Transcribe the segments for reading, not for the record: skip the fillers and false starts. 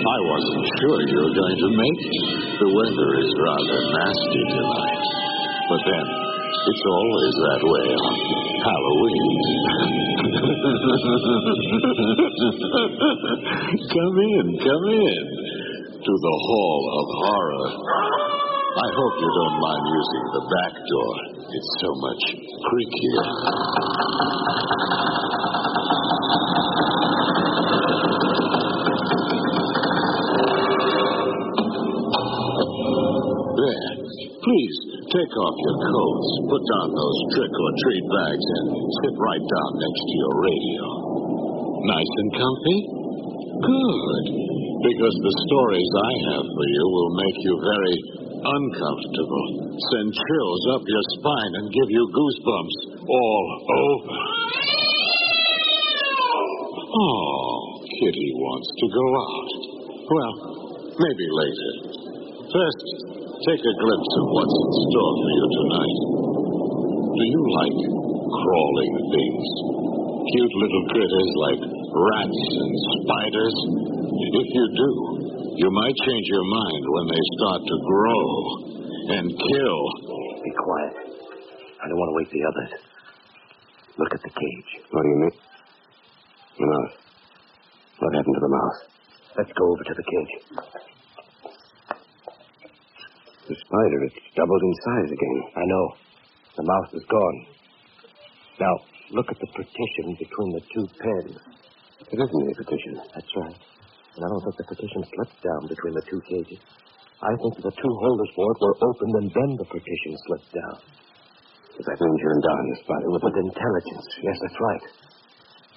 I wasn't sure you were going to make it. The weather is rather nasty tonight. But then, it's always that way on Halloween. Come in. To the Hall of Horror. I hope you don't mind using the back door. It's so much creakier. Please, take off your coats, put down those trick-or-treat bags, and sit right down next to your radio. Nice and comfy? Good. Because the stories I have for you will make you very uncomfortable, send chills up your spine, and give you goosebumps all over. Oh, Kitty wants to go out. Well, maybe later. First, take a glimpse of what's in store for you tonight. Do you like crawling things? Cute little critters like rats and spiders? If you do, you might change your mind when they start to grow and kill. Be quiet. I don't want to wake the others. Look at the cage. What do you mean? The mouse. What happened to the mouse? Let's go over to the cage. The spider, it's doubled in size again. I know. The mouse is gone. Now, look at the partition between the two pens. It isn't any partition. That's right. And I don't think the partition slipped down between the two cages. I think the two holders for it were opened and then the partition slipped down. Does that mean you're endowing the spider with intelligence? Yes, that's right.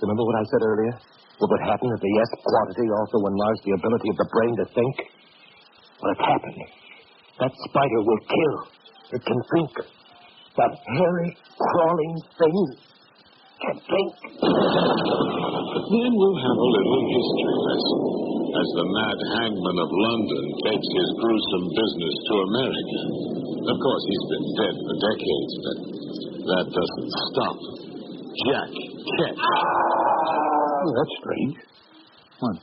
Remember what I said earlier? Will it happen if the S quantity also enlarge the ability of the brain to think? Well, it's happened. That spider will kill. It can think. That hairy, crawling thing can think. Then we'll have a little history lesson as the mad hangman of London takes his gruesome business to America. Of course, he's been dead for decades, but that doesn't stop Jack Ketch. Oh, that's strange. What?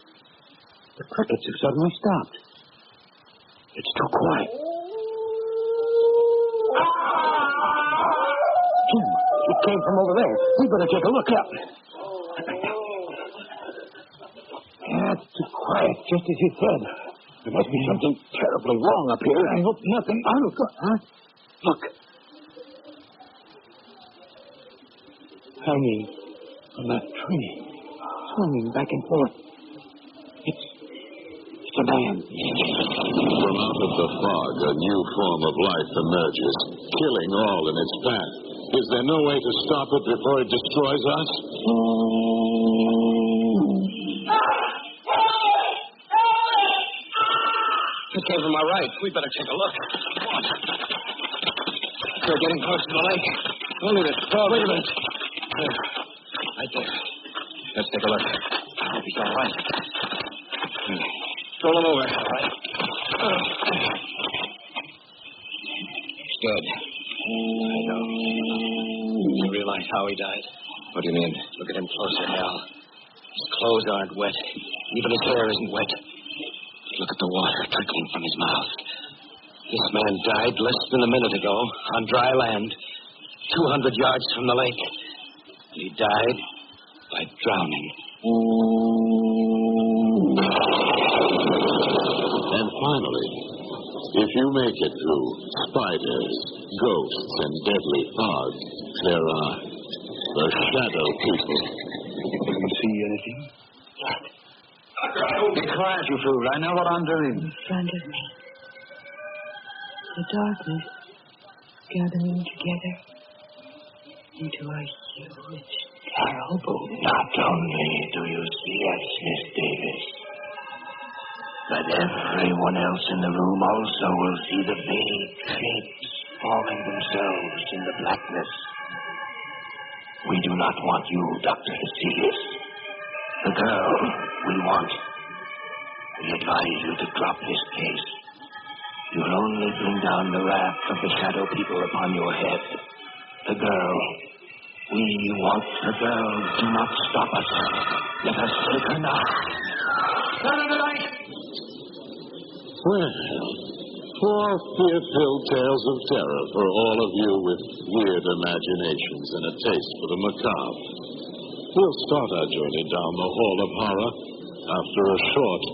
The crickets have suddenly stopped. It's too quiet. Jim, it came from over there. We better take a look up. Yeah, it's too quiet, just as you said. There must be something terribly wrong up here. I hope nothing. Huh? Look. Hanging on that tree, swinging back and forth. It's a man. From out of the fog, a new form of life emerges, killing all in its path. Is there no way to stop it before it destroys us? It came from our right. We better take a look. Come on. We're getting close to the lake. We'll leave it. Oh, wait a minute. There. Right there. Let's take a look. I hope he's all right. Roll him over. All right. He's dead. I know. You realize how he died? What do you mean? Look at him closer, Hal. His clothes aren't wet. Even his hair isn't wet. Look at the water trickling from his mouth. This man died less than a minute ago on dry land, 200 yards from the lake. He died by drowning. And finally, if you make it through spiders, ghosts, and deadly fog, there are the shadow people. Can you see anything? Be quiet, you fool. I know what I'm doing. In front of me, the darkness gathering together into a huge, terrible. Not only do you see us, Miss Davis, But everyone else in the room also will see the vague shapes forming themselves in the blackness. We do not want you, Doctor, to see this. The girl we want. We advise you to drop this case. You'll only bring down the wrath of the shadow people upon your head. The girl. We want the girl. Do not stop us. Let us take her now. Turn on the light. Well, 4 fear-filled tales of terror for all of you with weird imaginations and a taste for the macabre. We'll start our journey down the hall of horror after a short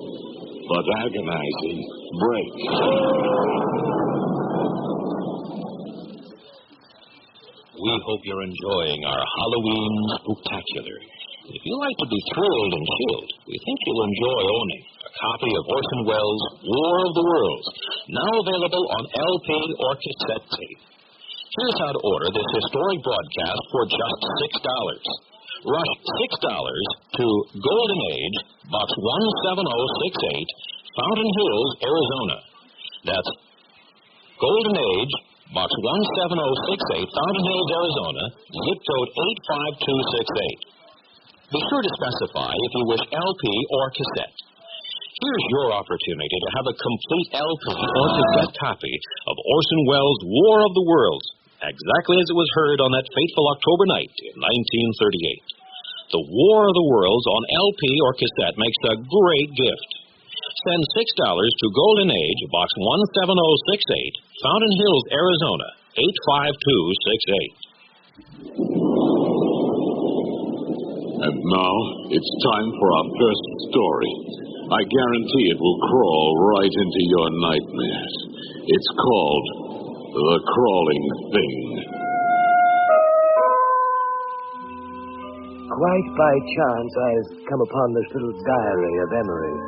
but agonizing break. We hope you're enjoying our Halloween Spooktacular. If you like to be thrilled and chilled, we think you'll enjoy owning a copy of Orson Welles' War of the Worlds, now available on LP or cassette tape. Here's how to order this historic broadcast for just $6. Rush $6 to Golden Age, Box 17068, Fountain Hills, Arizona. That's Golden Age, Box 17068, Fountain Hills, Arizona, zip code 85268. Be sure to specify if you wish LP or cassette. Here's your opportunity to have a complete LP or cassette copy of Orson Welles' War of the Worlds, exactly as it was heard on that fateful October night in 1938. The War of the Worlds on LP or cassette makes a great gift. Send $6 to Golden Age, Box 17068, Fountain Hills, Arizona, 85268. And now, it's time for our first story. I guarantee it will crawl right into your nightmares. It's called The Crawling Thing. Quite by chance, I've come upon this little diary of Emery,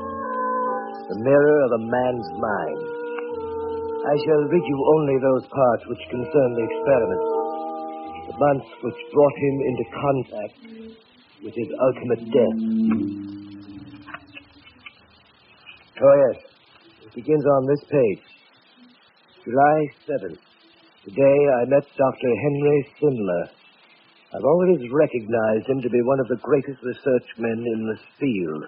the mirror of a man's mind. I shall read you only those parts which concern the experiment, the months which brought him into contact with his ultimate death. Oh, yes. It begins on this page. July 7th. Today I met Dr. Henry Sindler. I've always recognized him to be one of the greatest research men in this field.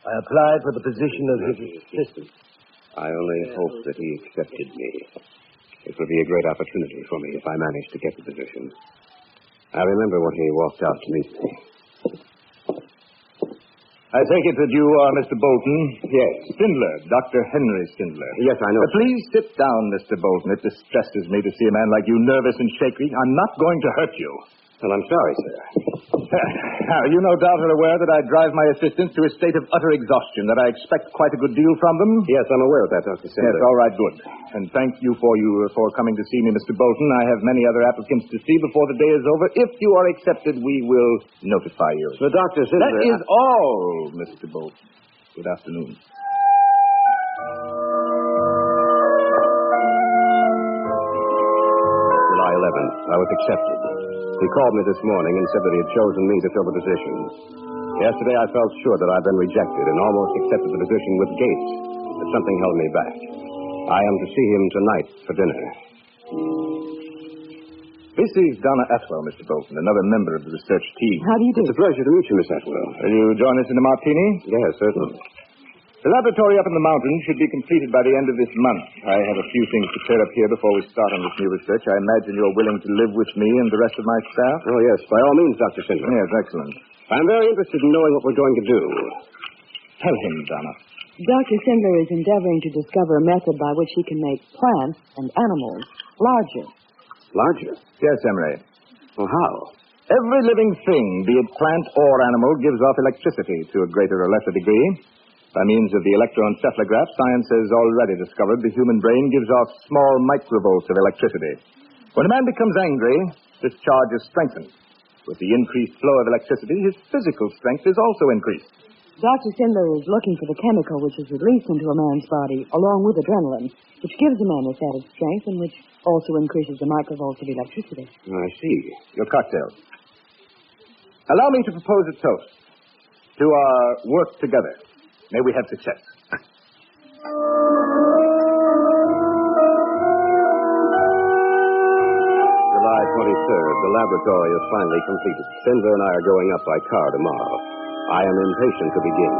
I applied for the position of his assistant. I only hope that he accepted me. It would be a great opportunity for me if I managed to get the position. I remember when he walked out to meet me. I take it that you are Mr. Bolton? Yes. Sindler, Dr. Henry Sindler. Yes, I know. Please sit down, Mr. Bolton. It distresses me to see a man like you nervous and shaky. I'm not going to hurt you. Well, I'm sorry, sir. You no doubt are aware that I drive my assistants to a state of utter exhaustion, that I expect quite a good deal from them? Yes, I'm aware of that, Dr. Sindler. Yes, all right, good. And thank you for coming to see me, Mr. Bolton. I have many other applicants to see before the day is over. If you are accepted, we will notify you. So, Dr. Sindler... That is all, Mr. Bolton. Good afternoon. July 11th. I was accepted. He called me this morning and said that he had chosen me to fill the position. Yesterday I felt sure that I'd been rejected and almost accepted the position with Gates, but something held me back. I am to see him tonight for dinner. This is Donna Atwell, Mr. Bolton, another member of the research team. How do you do? It's a pleasure to meet you, Miss Atwell. Will you join us in a martini? Yes, certainly. The laboratory up in the mountains should be completed by the end of this month. I have a few things to clear up here before we start on this new research. I imagine you're willing to live with me and the rest of my staff? Oh, yes, by all means, Dr. Sindler. Yes, excellent. I'm very interested in knowing what we're going to do. Tell him, Donna. Dr. Sindler is endeavoring to discover a method by which he can make plants and animals larger. Larger? Yes, Emery. Well, how? Every living thing, be it plant or animal, gives off electricity to a greater or lesser degree. By means of the electroencephalograph, science has already discovered the human brain gives off small microvolts of electricity. When a man becomes angry, this charge is strengthened. With the increased flow of electricity, his physical strength is also increased. Dr. Sindler is looking for the chemical which is released into a man's body, along with adrenaline, which gives a man this added strength and which also increases the microvolts of electricity. I see. Your cocktails. Allow me to propose a toast to our work together. May we have success. laboratory is finally completed. Cinder and I are going up by car tomorrow. I am impatient to begin.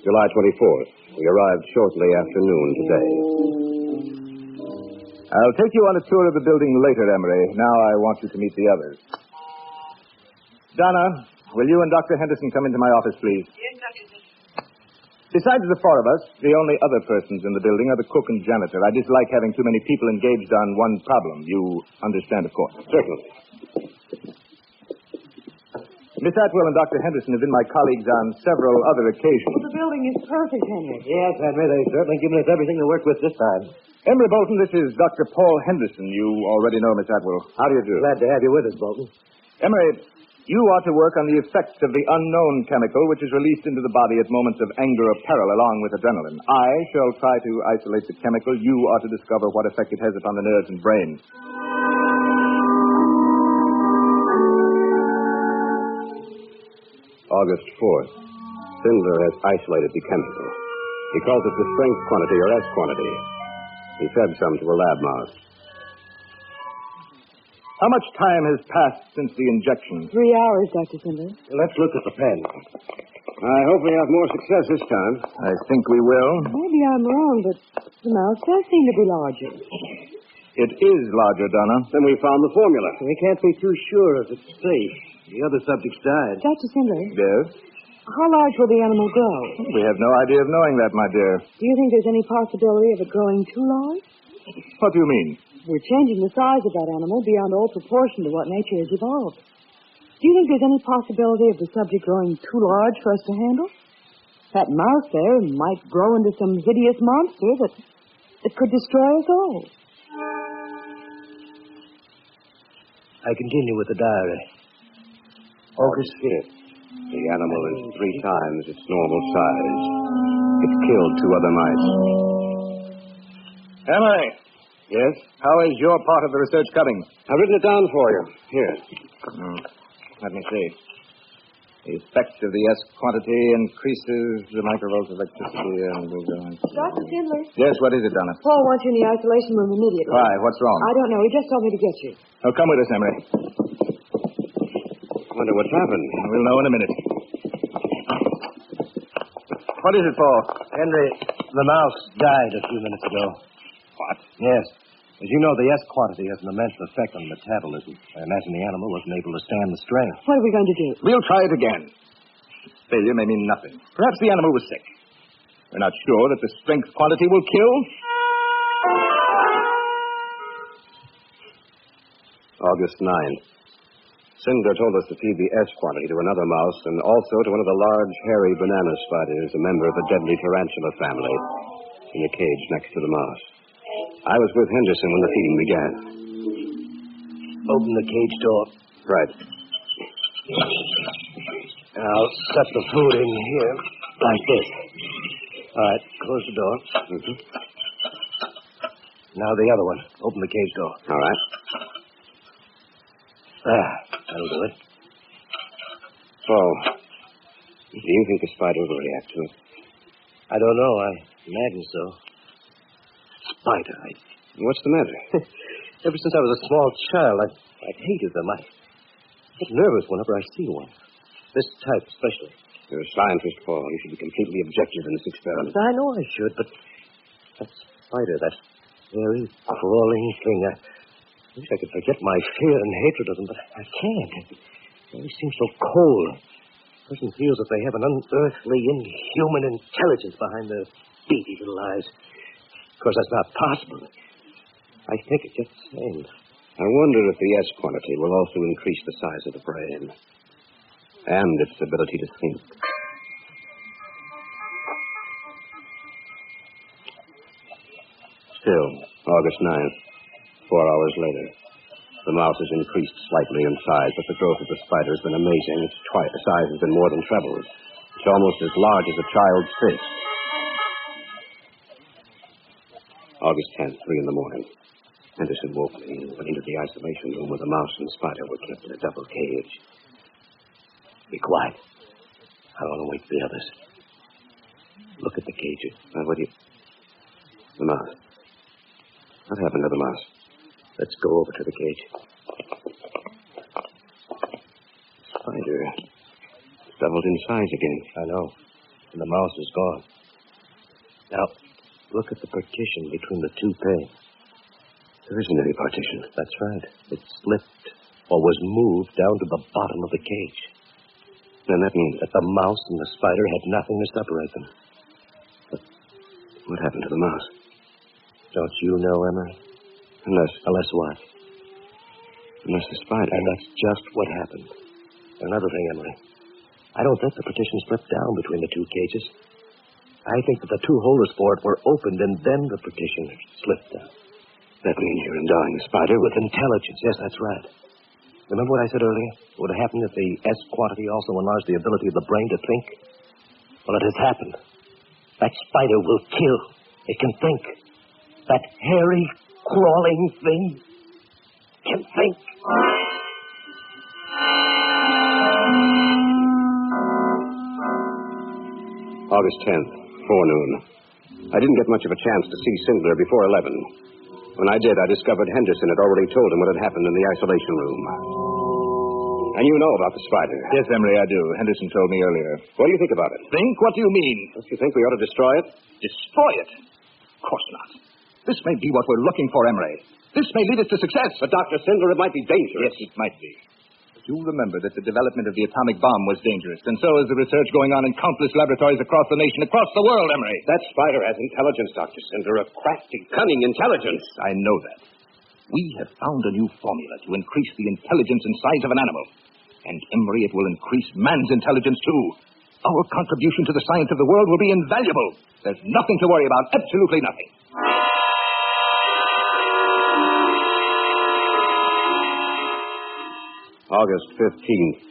July 24th. We arrived shortly after noon today. I'll take you on a tour of the building later, Emery. Now I want you to meet the others. Donna, will you and Dr. Henderson come into my office, please? Yes, Dr. Henderson. Besides the four of us, the only other persons in the building are the cook and janitor. I dislike having too many people engaged on one problem. You understand, of course. Certainly. Miss Atwell and Dr. Henderson have been my colleagues on several other occasions. The building is perfect, Henry. Yes, Henry, they've certainly given us everything to work with this time. Emery Bolton, this is Dr. Paul Henderson. You already know Miss Atwell. How do you do? Glad to have you with us, Bolton. Emery, you are to work on the effects of the unknown chemical which is released into the body at moments of anger or peril along with adrenaline. I shall try to isolate the chemical. You are to discover what effect it has upon the nerves and brain. August 4th. Sindler has isolated the chemical. He calls it the strength quantity or S quantity. He fed some to a lab mouse. How much time has passed since the injection? 3 hours, Dr. Cinder. Let's look at the pen. I hope we have more success this time. I think we will. Maybe I'm wrong, but the mouse does seem to be larger. It is larger, Donna. Then we found the formula. We can't be too sure if it's safe. The other subjects died. Dr. Cinder, Yes? how large will the animal grow? We have no idea of knowing that, my dear. Do you think there's any possibility of it growing too large? What do you mean? We're changing the size of that animal beyond all proportion to what nature has evolved. Do you think there's any possibility of the subject growing too large for us to handle? That mouse there might grow into some hideous monster that could destroy us all. I continue with the diary. August 5th. The animal is 3 times its normal size. It killed 2 other mice. Emery. Yes? How is your part of the research coming? I've written it down for you. Here. Let me see. The effect of the S quantity increases the microvolts of electricity and we go on. Dr. Cinder? Yes, what is it, Donna? Paul wants you in the isolation room immediately. Why? What's wrong? I don't know. He just told me to get you. Oh, come with us, Emery. Wonder what's happened. We'll know in a minute. What is it, Paul? Henry, the mouse died a few minutes ago. What? Yes. As you know, the S quantity has an immense effect on metabolism. I imagine the animal wasn't able to stand the strain. What are we going to do? We'll try it again. Failure may mean nothing. Perhaps the animal was sick. We're not sure that the strength quantity will kill. August 9th. Cinder told us to feed the S quantity to another mouse and also to one of the large, hairy banana spiders, a member of the deadly tarantula family, in the cage next to the mouse. I was with Henderson when the feeding began. Open the cage door. Right. I'll set the food in here, like this. All right, close the door. Mm-hmm. Now the other one. Open the cage door. All right. That'll do it. Paul, do you think the spider will react to it? I don't know. I imagine so. Spider. What's the matter? Ever since I was a small child, I hated them. I get nervous whenever I see one. This type especially. You're a scientist, Paul. You should be completely objective in this experiment. I know I should, but that spider, that very crawling thing, I wish I could forget my fear and hatred of them, but I can't. They always seem so cold. A person feels that they have an unearthly, inhuman intelligence behind their beady little eyes. Of course, that's not possible. I think it's just the same. I wonder if the S quantity will also increase the size of the brain and its ability to think. Still, August 9th, 4 hours later. The mouse has increased slightly in size, but the growth of the spider has been amazing. Its size has been more than trebled. It's almost as large as a child's fist. August 10th, 3 in the morning. Henderson woke me and went into the isolation room where the mouse and spider were kept in a double cage. Be quiet. I want to wake the others. Look at the cages. What do you... The mouse. What happened to the mouse? Let's go over to the cage. Spider. Doubled in size again. I know. And the mouse is gone. Now, look at the partition between the two panes. There isn't any partition. That's right. It slipped or was moved down to the bottom of the cage. Then that means that the mouse and the spider had nothing to separate them. But what happened to the mouse? Don't you know, Emery? Unless what? Unless the spider. And that's just what happened. Another thing, Emery. I don't think the partition slipped down between the two cages. I think that the two holders for it were opened and then the partition slipped down. That means you're endowing the spider with intelligence. Yes, that's right. Remember what I said earlier? It would have happened if the S quantity also enlarged the ability of the brain to think? Well, it has happened. That spider will kill. It can think. That hairy, crawling thing can think. August 10th, forenoon. I didn't get much of a chance to see Sindler before 11. When I did, I discovered Henderson had already told him what had happened in the isolation room. And you know about the spider. Yes, Emery, I do. Henderson told me earlier. What do you think about it? Think? What do you mean? Don't you think we ought to destroy it? Destroy it? Of course not. This may be what we're looking for, Emery. This may lead us to success. But, Dr. Sindler, it might be dangerous. Yes, it might be. But you remember that the development of the atomic bomb was dangerous, and so is the research going on in countless laboratories across the nation, across the world, Emery. That spider has intelligence, Dr. Sindler, a crafty, cunning intelligence. I know that. We have found a new formula to increase the intelligence and size of an animal. And, Emery, it will increase man's intelligence, too. Our contribution to the science of the world will be invaluable. There's nothing to worry about, absolutely nothing. August 15th.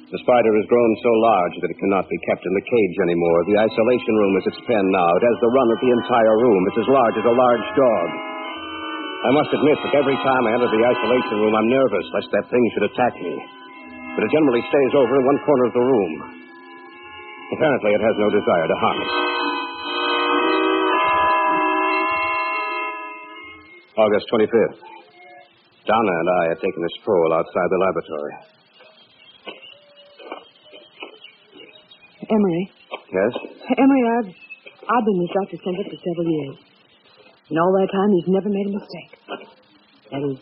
The spider has grown so large that it cannot be kept in the cage anymore. The isolation room is its pen now. It has the run of the entire room. It's as large as a large dog. I must admit that every time I enter the isolation room, I'm nervous lest that thing should attack me. But it generally stays over in one corner of the room. Apparently, it has no desire to harm us. August 25th. Donna and I had taken a stroll outside the laboratory. Emery. Yes? Emery, I've been with Dr. Sindler for several years. In all that time, he's never made a mistake. That is,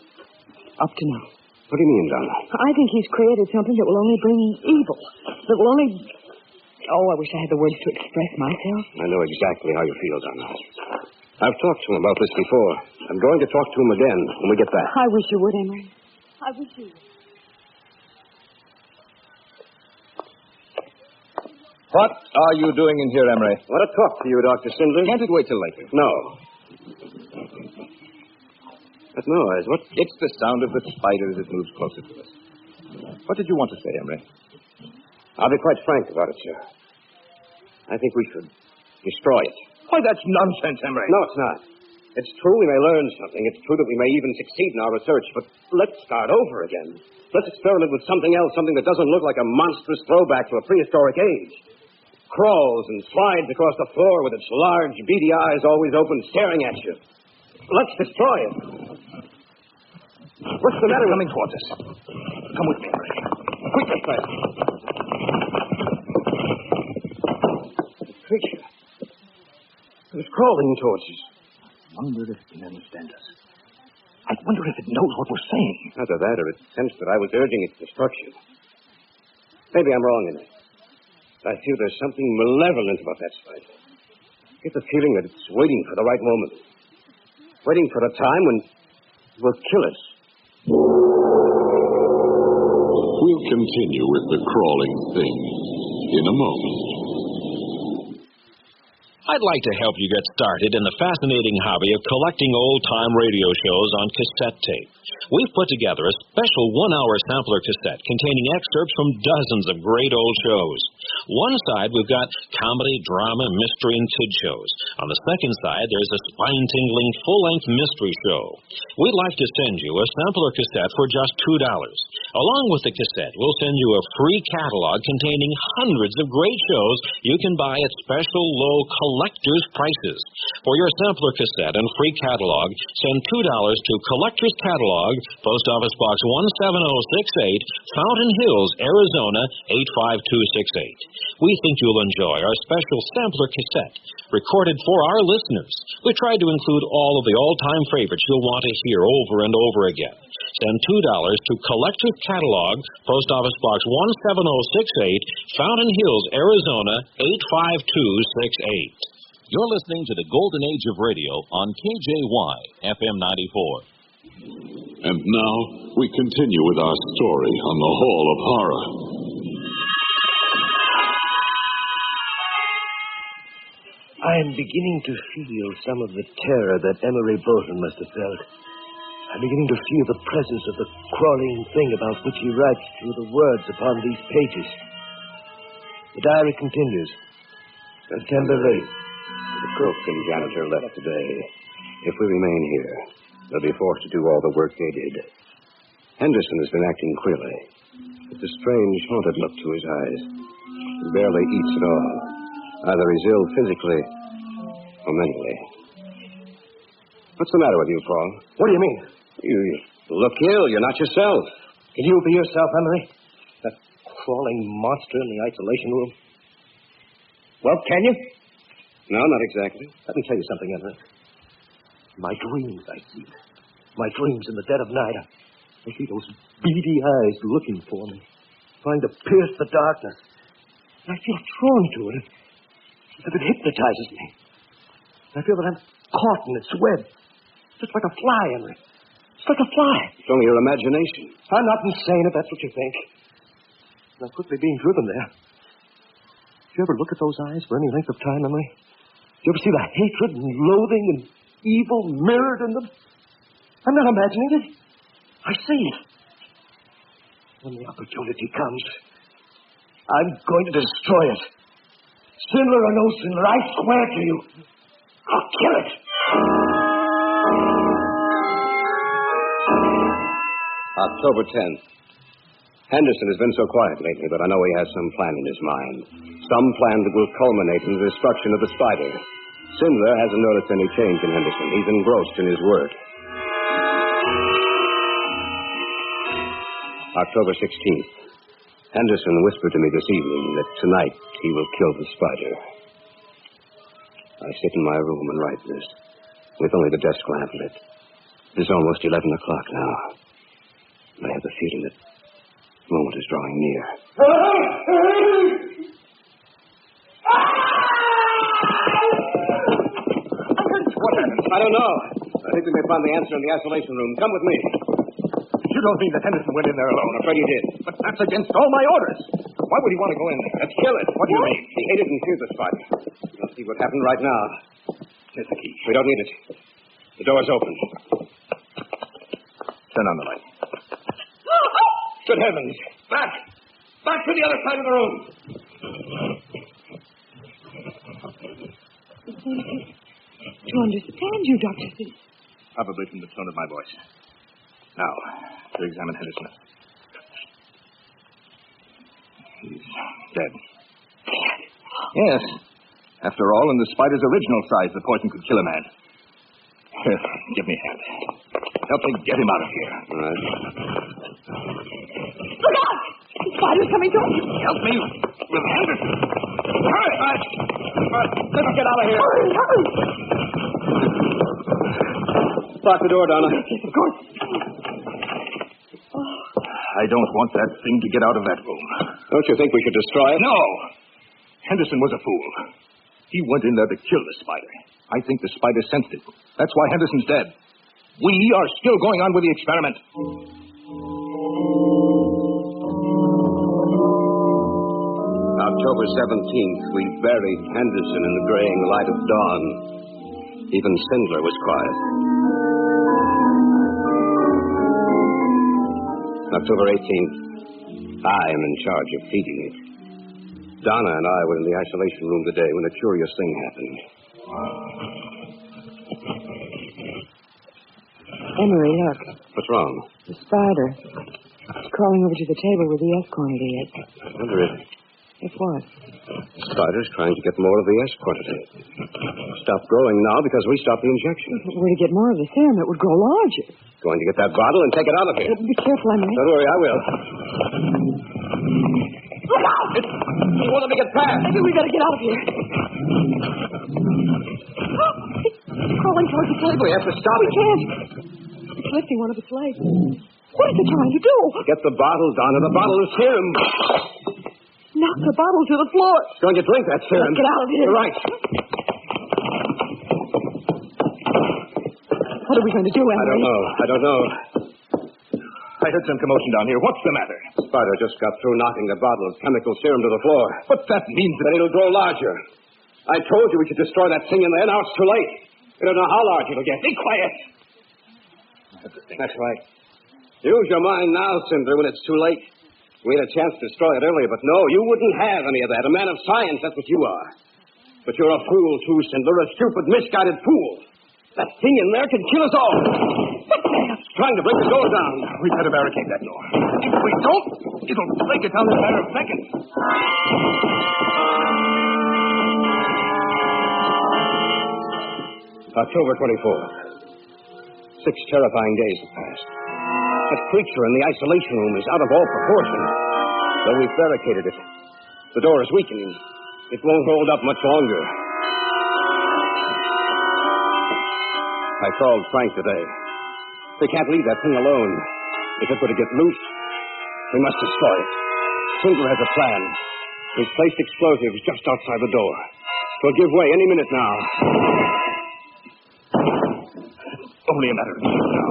up to now. What do you mean, Donna? I think he's created something that will only bring evil. That will only... Oh, I wish I had the words to express myself. I know exactly how you feel, Donna. I've talked to him about this before. I'm going to talk to him again when we get back. I wish you would, Emery. I wish you would. What are you doing in here, Emery? I want to talk to you, Dr. Sindler. Can't it wait till later? No. That noise, what? It's the sound of the spider as it moves closer to us. What did you want to say, Emery? I'll be quite frank about it, sir. I think we should destroy it. Why, that's nonsense, Emery. No, it's not. It's true we may learn something. It's true that we may even succeed in our research, but let's start over again. Let's experiment with something else, something that doesn't look like a monstrous throwback to a prehistoric age. Crawls and slides across the floor with its large, beady eyes always open, staring at you. Let's destroy it. What's the matter? Coming towards us. Come with me, Emery. Quickly, Fred. The creature. It was crawling towards us. I wonder if it can understand us. I wonder if it knows what we're saying. Either that or it sensed that I was urging its destruction. Maybe I'm wrong in it. I feel there's something malevolent about that spider. I get the feeling that it's waiting for the right moment. Waiting for a time when it will kill us. We'll continue with the crawling thing in a moment. I'd like to help you get started in the fascinating hobby of collecting old-time radio shows on cassette tape. We've put together a special one-hour sampler cassette containing excerpts from dozens of great old shows. One side, we've got comedy, drama, mystery, and kid shows. On the second side, there's a spine-tingling, full-length mystery show. We'd like to send you a sampler cassette for just $2. Along with the cassette, we'll send you a free catalog containing hundreds of great shows you can buy at special low collector's prices. For your sampler cassette and free catalog, send $2 to Collector's Catalog, Post Office Box 17068, Fountain Hills, Arizona 85268. We think you'll enjoy our special sampler cassette, recorded for our listeners. We tried to include all of the all-time favorites you'll want to hear over and over again. Send $2 to Collector's Catalog, Post Office Box 17068, Fountain Hills, Arizona 85268. You're listening to the Golden Age of Radio on KJY FM 94. And now we continue with our story on the Hall of Horror. I'm beginning to feel some of the terror that Emery Bolton must have felt. I'm beginning to feel the presence of the crawling thing about which he writes through the words upon these pages. The diary continues. September 8th. The cook and janitor left today. If we remain here, they'll be forced to do all the work they did. Henderson has been acting queerly. It's a strange, haunted look to his eyes. He barely eats at all. Either he's ill physically or mentally. What's the matter with you, Paul? What do you mean? You look ill. You're not yourself. Can you be yourself, Emery? That crawling monster in the isolation room? Well, can you? No, not exactly. Let me tell you something, Emery. My dreams, I see. My dreams in the dead of night. I see those beady eyes looking for me, trying to pierce the darkness. And I feel drawn to it. As if it hypnotizes me. I feel that I'm caught in its web. Just like a fly, Emery. It's like a fly. It's only your imagination. I'm not insane, if that's what you think. And I'm quickly being driven there. Did you ever look at those eyes for any length of time, Emery? Did you ever see the hatred and loathing and evil mirrored in them? I'm not imagining it. I see it. When the opportunity comes, I'm going to destroy it. Sinler or no Sinler, I swear to you, I'll kill it. October 10th. Henderson has been so quiet lately that I know he has some plan in his mind. Some plan that will culminate in the destruction of the spider. Sinler hasn't noticed any change in Henderson. He's engrossed in his work. October 16th. Henderson whispered to me this evening that tonight he will kill the spider. I sit in my room and write this, with only the desk lamp lit. It is almost 11 o'clock now. I have the feeling that the moment is drawing near. What happened? I don't know. I think we may find the answer in the isolation room. Come with me. You don't mean that Henderson went in there alone? I'm afraid he did. But that's against all my orders. Why would he want to go in there? Let's kill it. What do you mean? He hated and feared the spider. You'll see what happened right now. Here's the key. We don't need it. The door's open. Turn on the light. Good heavens. Back! Back to the other side of the room. To understand you, Dr. C. Probably from the tone of my voice. Now, to examine Henderson. He's dead. Yes. After all, in the spider's original size, the poison could kill a man. Here, give me a hand. Help me get him out of here. All right. Look out! The spider's coming to us. Help me with Henderson. Hurry! Let's get out of here. Hurry, hurry. Lock the door, Donna. Yes, of course. I don't want that thing to get out of that room. Don't you think we should destroy it? No! Henderson was a fool. He went in there to kill the spider. I think the spider sensed it. That's why Henderson's dead. We are still going on with the experiment. October 17th, we buried Henderson in the graying light of dawn. Even Sindler was quiet. October 18th, I am in charge of feeding it. Donna and I were in the isolation room today when a curious thing happened. Emery, look. What's wrong? The spider. It's crawling over to the table where the S quantity is. I wonder if If what? the spider's trying to get more of the S quantity. stop growing now because we stopped the injection. If it were to get more of the serum, it would grow larger. Going to get that bottle and take it out of here. Be careful, Emily. Don't worry, I will. Look out! He won't let me get past. Maybe we better get out of here. It's crawling towards the table. We have to stop We can't. It's lifting one of its legs. What is it trying to do? Get the bottle, Donna. The bottle is serum. Knock the bottle to the floor. It's going to drink that serum. Let's get out of here. You're right. What are we going to do, Emily? I don't know. I heard some commotion down here. What's the matter? Spider just got through knocking the bottle of chemical serum to the floor. But that means That it'll grow larger. I told you we should destroy that thing in there. Now it's too late. We don't know how large it'll get. Be quiet. That's right. Use your mind now, Cinder, when it's too late. We had a chance to destroy it earlier, but no, you wouldn't have any of that. A man of science, that's what you are. But you're a fool, too, Cinder. A stupid, misguided fool. That thing in there can kill us all. It's trying to break the door down. We'd better barricade that door. If we don't, it'll break it down in a matter of seconds. October 24th. 6 terrifying days have passed. That creature in the isolation room is out of all proportion. Though we've barricaded it, the door is weakening. It won't hold up much longer. I called Frank today. We can't leave that thing alone. If it were to get loose, we must destroy it. Cinder has a plan. We've placed explosives just outside the door. We'll give way any minute now. Only a matter of time now.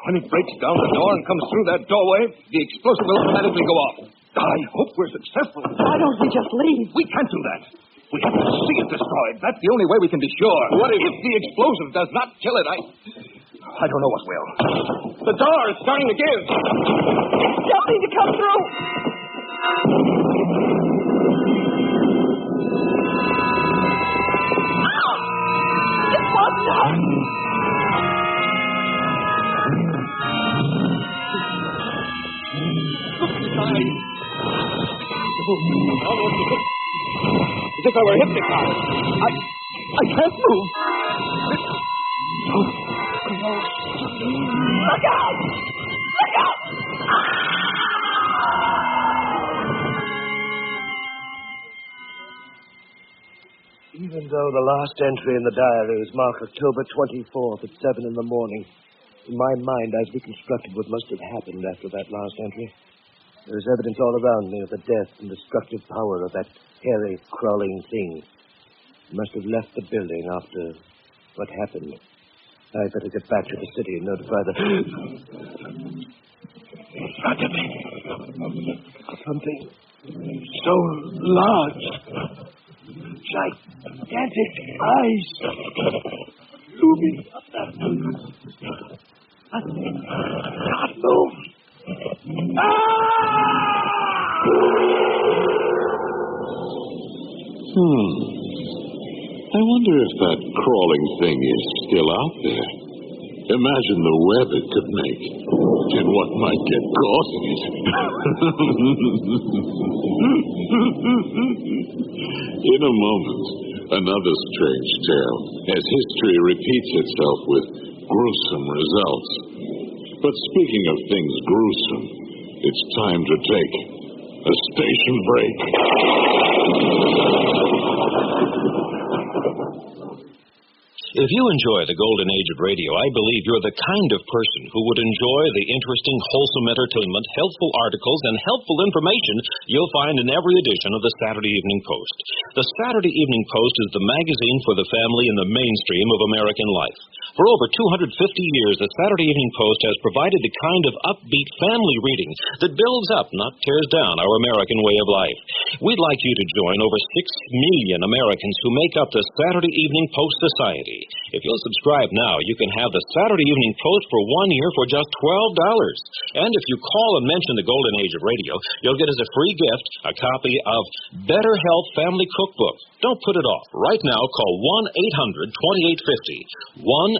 When it breaks down the door and comes through that doorway, the explosive will automatically go off. I hope we're successful. Why don't we just leave? We can't do that. We have to see it destroyed. That's the only way we can be sure. What if the explosive does not kill it? I don't know what will. The door is starting to give. It's starting to come through. It wasn't us. Look inside. As if I were hypnotized. I can't move. Look out! Look out! Even though the last entry in the diary is marked October 24th at 7 in the morning, in my mind I've reconstructed what must have happened after that last entry. There is evidence all around me of the death and destructive power of that hairy, crawling thing. It must have left the building after what happened. I'd better get back to the city and notify the... Something so large. Gigantic eyes. Looming up that... I can't move. I wonder if that crawling thing is still out there. Imagine the web it could make and what might get caught in it. In a moment, another strange tale as history repeats itself with gruesome results. But speaking of things gruesome, it's time to take a station break. If you enjoy the golden age of radio, I believe you're the kind of person who would enjoy the interesting, wholesome entertainment, helpful articles, and helpful information you'll find in every edition of the Saturday Evening Post. The Saturday Evening Post is the magazine for the family in the mainstream of American life. For over 250 years, the Saturday Evening Post has provided the kind of upbeat family reading that builds up, not tears down, our American way of life. We'd like you to join over 6 million Americans who make up the Saturday Evening Post Society. If you'll subscribe now, you can have the Saturday Evening Post for 1 year for just $12. And if you call and mention the Golden Age of Radio, you'll get as a free gift a copy of Better Health Family Cookbook. Don't put it off. Right now, call 1-800-2850. 1-800-2850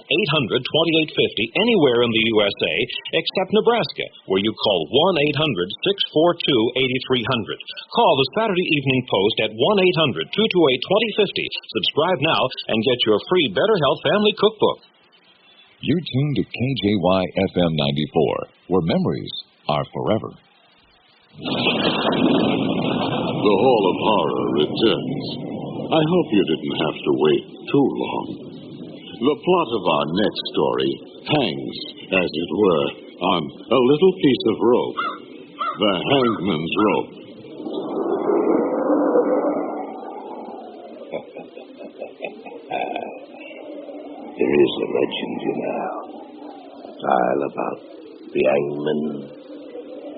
anywhere in the USA except Nebraska, where you call 1-800-642-8300. Call the Saturday Evening Post at 1-800-228-2050. Subscribe now and get your free Better Health Family Cookbook. You're tuned to KJY FM 94, where memories are forever. The Hall of Horror returns. I hope you didn't have to wait too long. The plot of our next story hangs, as it were, on a little piece of rope. The Hangman's Rope. There is a legend, you know. All about the hangman.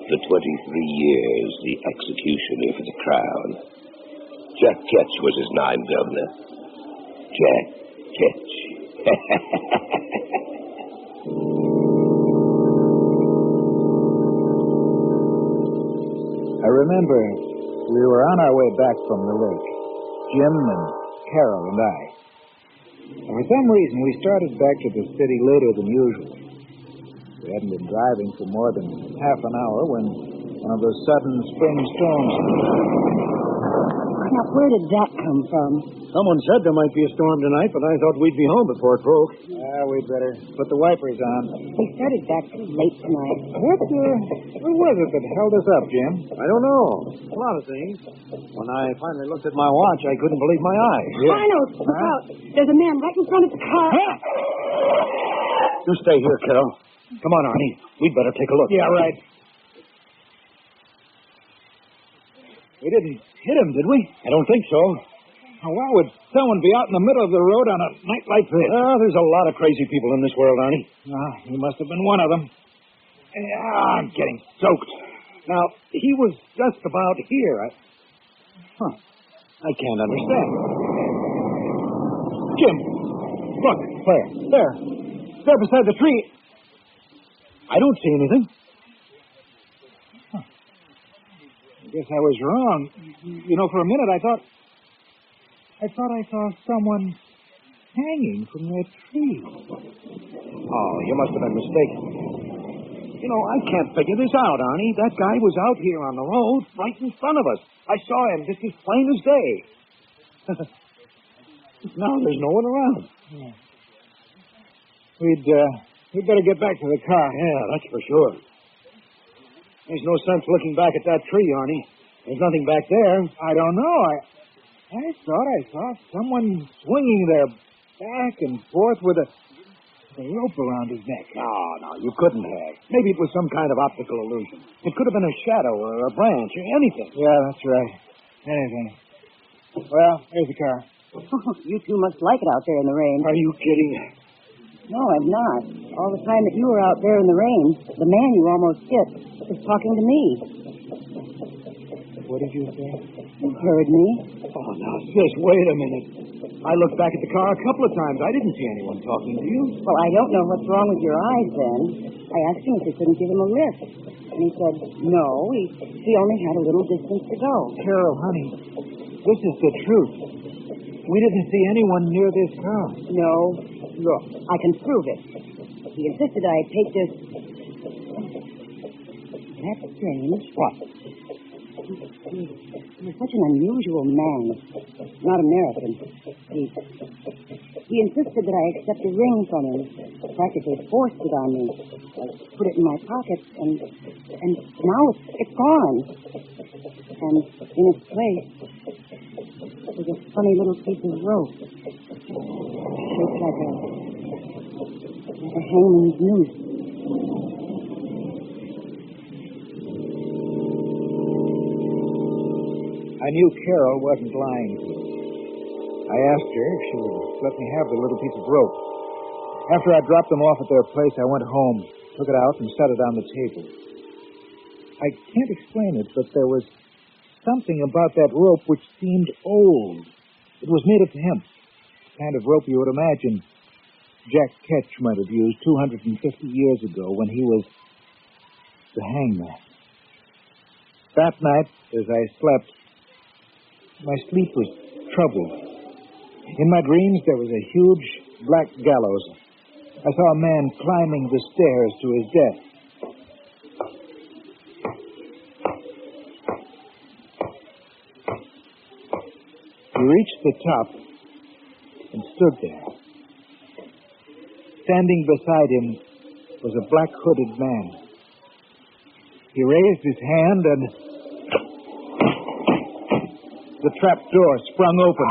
For 23 years, the executioner for the crown. Jack Ketch was his name, Governor. Jack Ketch. I remember we were on our way back from the lake, Jim and Carol and I. And for some reason, we started back to the city later than usual. We hadn't been driving for more than half an hour when one of those sudden spring storms. Now, where did that come from? Someone said there might be a storm tonight, but I thought we'd be home before it broke. We'd better put the wipers on. We started back too late tonight. What was it that held us up, Jim? I don't know. A lot of things. When I finally looked at my watch, I couldn't believe my eyes. Yeah. I know. Look out. There's a man right in front of the car. Huh? You stay here, Carol. Come on, Arnie. We'd better take a look. Yeah, right. We didn't hit him, did we? I don't think so. Why would someone be out in the middle of the road on a night like this? There's a lot of crazy people in this world, Arnie. He must have been one of them. I'm getting soaked. Now, he was just about here. I can't understand. Jim, look. Where? There. There beside the tree. I don't see anything. I guess I was wrong. You know, for a minute I thought I saw someone hanging from that tree. Oh, you must have been mistaken. You know, I can't figure this out, Arnie. That guy was out here on the road, right in front of us. I saw him just as plain as day. Now there's no one around. Yeah. We'd better get back to the car. Yeah, that's for sure. There's no sense looking back at that tree, Arnie. There's nothing back there. I don't know. I thought I saw someone swinging there back and forth with a rope around his neck. No, you couldn't have. Maybe it was some kind of optical illusion. It could have been a shadow or a branch or anything. Yeah, that's right. Anything. Well, there's the car. You two must like it out there in the rain. Are you kidding? No, I'm not. All the time that you were out there in the rain, the man you almost hit was talking to me. What did you say? You heard me. Oh, now, sis, wait a minute. I looked back at the car a couple of times. I didn't see anyone talking to you. Well, I don't know what's wrong with your eyes, then. I asked him if he couldn't give him a lift. And he said, no, he only had a little distance to go. Carol, honey, this is the truth. We didn't see anyone near this car. No. Look, I can prove it. He insisted I take this. That's strange. What? He was such an unusual man. Not American. He insisted that I accept a ring from him. Practically forced it on me. I put it in my pocket, and now it's gone. And in its place was a funny little piece of rope. Shaped like a hangman's noose. I knew Carol wasn't lying to me. I asked her if she would let me have the little piece of rope. After I dropped them off at their place, I went home, took it out, and set it on the table. I can't explain it, but there was something about that rope which seemed old. It was made of hemp. kind of rope you would imagine Jack Ketch might have used 250 years ago when he was the hangman. That night, as I slept, my sleep was troubled. In my dreams, there was a huge black gallows. I saw a man climbing the stairs to his death. He reached the top and stood there. Standing beside him was a black hooded man. He raised his hand and the trap door sprung open.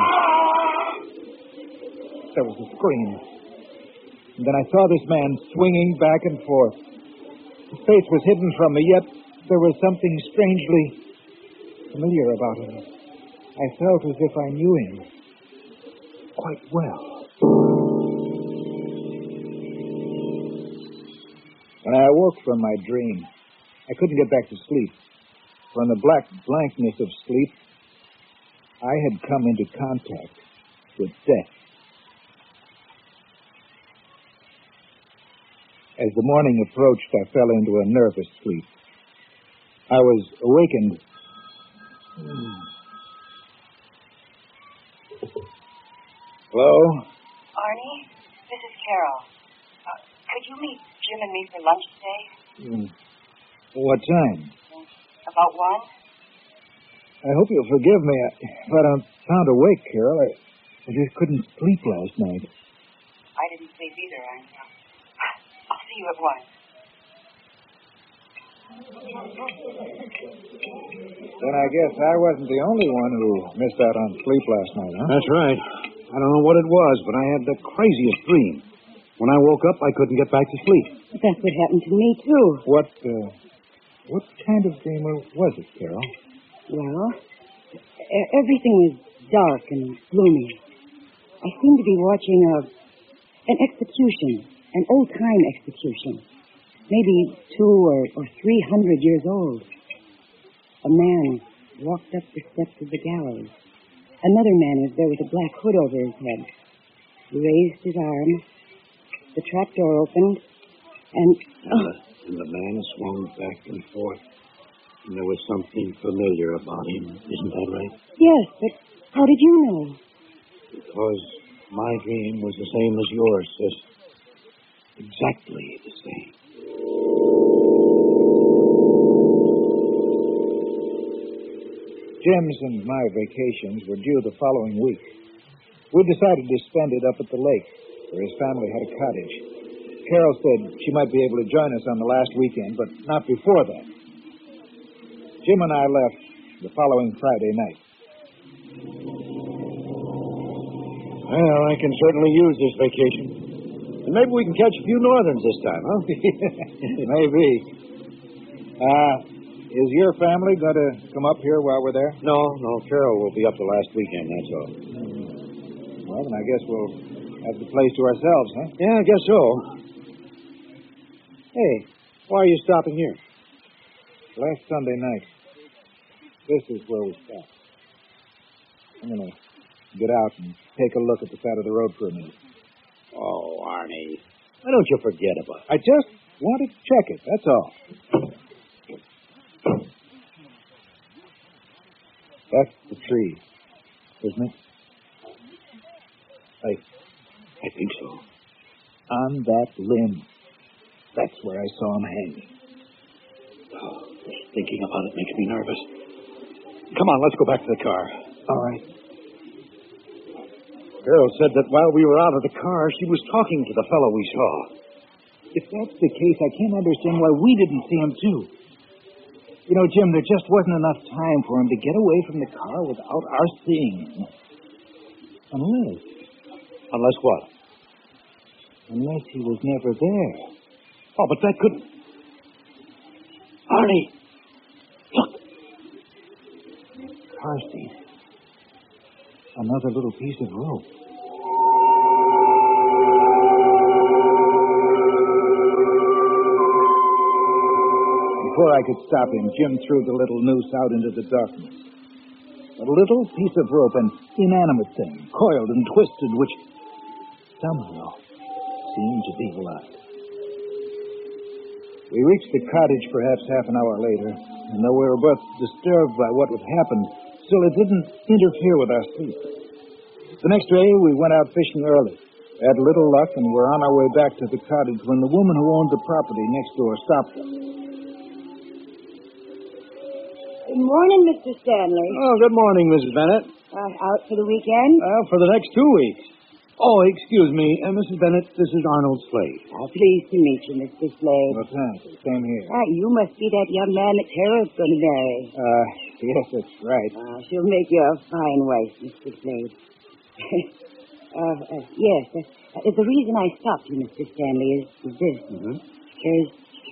There was a scream. And then I saw this man swinging back and forth. His face was hidden from me, yet there was something strangely familiar about him. I felt as if I knew him quite well. When I awoke from my dream, I couldn't get back to sleep. For in the black blankness of sleep, I had come into contact with death. As the morning approached, I fell into a nervous sleep. I was awakened. Hello? Arnie, this is Carol. Could you meet Jim and me for lunch today? What time? About 1? I hope you'll forgive me if I don't sound awake, Carol. I just couldn't sleep last night. I didn't sleep either, Arnie. I'll see you at 1. Then I guess I wasn't the only one who missed out on sleep last night, huh? That's right. I don't know what it was, but I had the craziest dream. When I woke up, I couldn't get back to sleep. That's what happened to me, too. What kind of dream was it, Carol? Well, everything was dark and gloomy. I seemed to be watching an execution, an old-time execution, maybe 200 or 300 years old. A man walked up the steps of the gallows. Another man was there with a black hood over his head. He raised his arm. The trapdoor opened, and the man swung back and forth. And there was something familiar about him. Isn't that right? Yes, but how did you know? Because my dream was the same as yours, sis. Exactly the same. Jim's and my vacations were due the following week. We decided to spend it up at the lake, where his family had a cottage. Carol said she might be able to join us on the last weekend, but not before that. Jim and I left the following Friday night. Well, I can certainly use this vacation. And maybe we can catch a few northerns this time, huh? Maybe. Is your family going to come up here while we're there? No. Carol will be up the last weekend, that's all. Well, then I guess we'll have the place to ourselves, huh? Yeah, I guess so. Hey, why are you stopping here? Last Sunday night. This is where we stopped. I'm going to get out and take a look at the side of the road for a minute. Oh, Arnie, why don't you forget about it? I just wanted to check it, that's all. That's the tree, isn't it? I think so. On that limb. That's where I saw him hanging. Oh, just thinking about it makes me nervous. Come on, let's go back to the car. All right. Carol said that while we were out of the car, she was talking to the fellow we saw. If that's the case, I can't understand why we didn't see him, too. You know, Jim, there just wasn't enough time for him to get away from the car without our seeing him. Unless what? Unless he was never there. Oh, but that couldn't... Arnie! Look! Car seat. Another little piece of rope. Before I could stop him, Jim threw the little noose out into the darkness. A little piece of rope, an inanimate thing, coiled and twisted, which somehow seemed to be alive. We reached the cottage perhaps half an hour later, and though we were both disturbed by what had happened, still it didn't interfere with our sleep. The next day, we went out fishing early. Had little luck, and were on our way back to the cottage when the woman who owned the property next door stopped us. Good morning, Mr. Stanley. Oh, good morning, Mrs. Bennett. Out for the weekend? For the next 2 weeks. Oh, excuse me, Mrs. Bennett, this is Arnold Slade. Pleased to meet you, Mr. Slade. Well, thank you. Same here. You must be that young man that Tara's going to marry. Yes, that's right. She'll make you a fine wife, Mr. Slade. Yes. The reason I stopped you, Mr. Stanley, is this. Mm-hmm. There's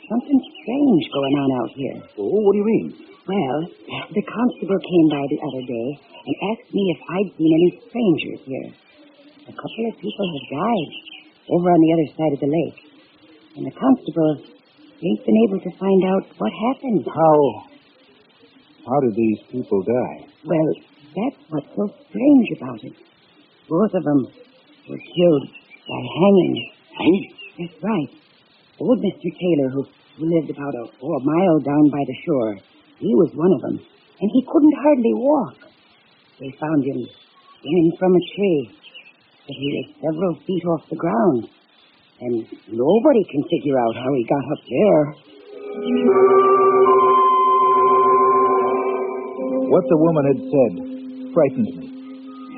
something strange going on out here. Oh, what do you mean? Well, the constable came by the other day and asked me if I'd seen any strangers here. A couple of people have died over on the other side of the lake. And the constable ain't been able to find out what happened. How did these people die? Well, that's what's so strange about it. Both of them were killed by hanging. Hanging? That's right. Old Mr. Taylor, who lived about a mile down by the shore, he was one of them, and he couldn't hardly walk. They found him hanging from a tree, but he was several feet off the ground, and nobody can figure out how he got up there. What the woman had said frightened me.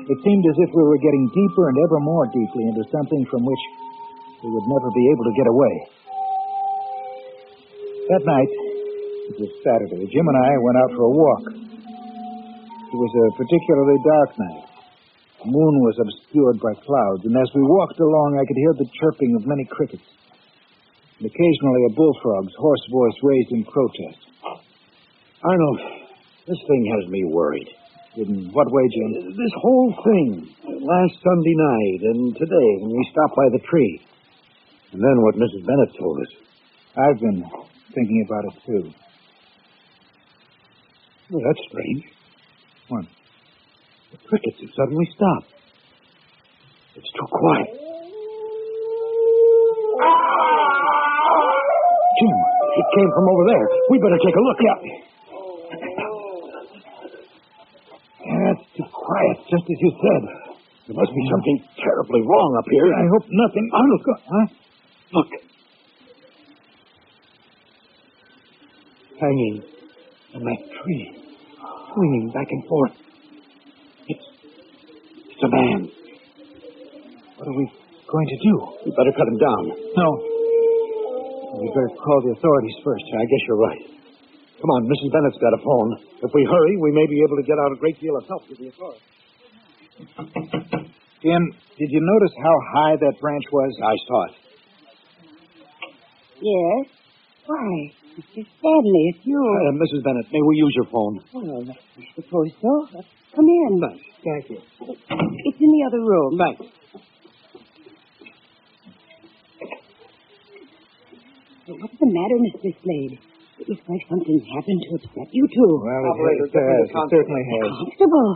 It seemed as if we were getting deeper and ever more deeply into something from which we would never be able to get away. That night, it was Saturday, Jim and I went out for a walk. It was a particularly dark night. The moon was obscured by clouds, and as we walked along, I could hear the chirping of many crickets. And occasionally a bullfrog's hoarse voice raised in protest. Arnold, this thing has me worried. In what way, Jim? This whole thing. Last Sunday night and today when we stopped by the tree. And then what Mrs. Bennett told us. I've been thinking about it, too. Well, that's strange. What? The crickets have suddenly stopped. It's too quiet. Jim, it came from over there. We better take a look. Yeah, it's too quiet, just as you said. There must be something terribly wrong up here. I hope nothing... Arnold, huh? Look. Hanging on that tree, swinging back and forth. It's a man. What are we going to do? We better cut him down. No. We better call the authorities first. I guess you're right. Come on, Mrs. Bennett's got a phone. If we hurry, we may be able to get out a great deal of help to the authorities. Jim, did you notice how high that branch was? I saw it. Yes? Why, Mr. Stanley, it's you. Mrs. Bennett, may we use your phone? Well, I suppose so. Come in. Thanks. Thank you. It's in the other room. Thanks. What's the matter, Mr. Slade? It looks like something's happened to upset you two. Well, it has. It certainly has. Constable,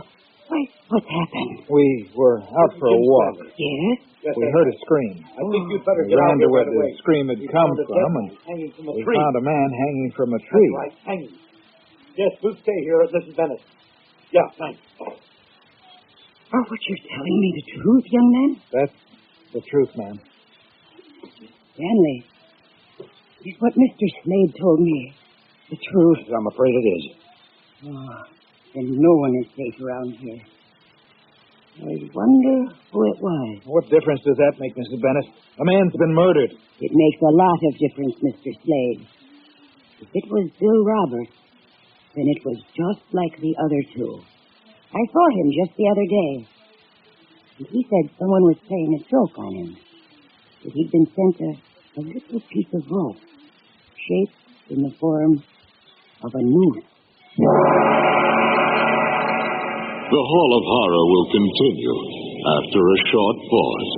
why, what's happened? We were out for a walk. Yes? We heard a scream. I think you'd better We ran to where the scream had come from, and we tree. found a man hanging from a tree. That's right, hanging. Yes, we'll stay here at Mrs. Bennett. Yeah, thanks. Oh, what you're telling me the truth, young man? That's the truth, ma'am. Stanley, is what Mr. Slade told me the truth? I'm afraid it is. Oh, then no one is safe around here. I wonder who it was. What difference does that make, Mrs. Bennett? A man's been murdered. It makes a lot of difference, Mr. Slade. If it was Bill Roberts, then it was just like the other two. I saw him just the other day. And he said someone was playing a joke on him. That he'd been sent a little piece of rope, shaped in the form of a noose. The Hall of Horror will continue after a short pause.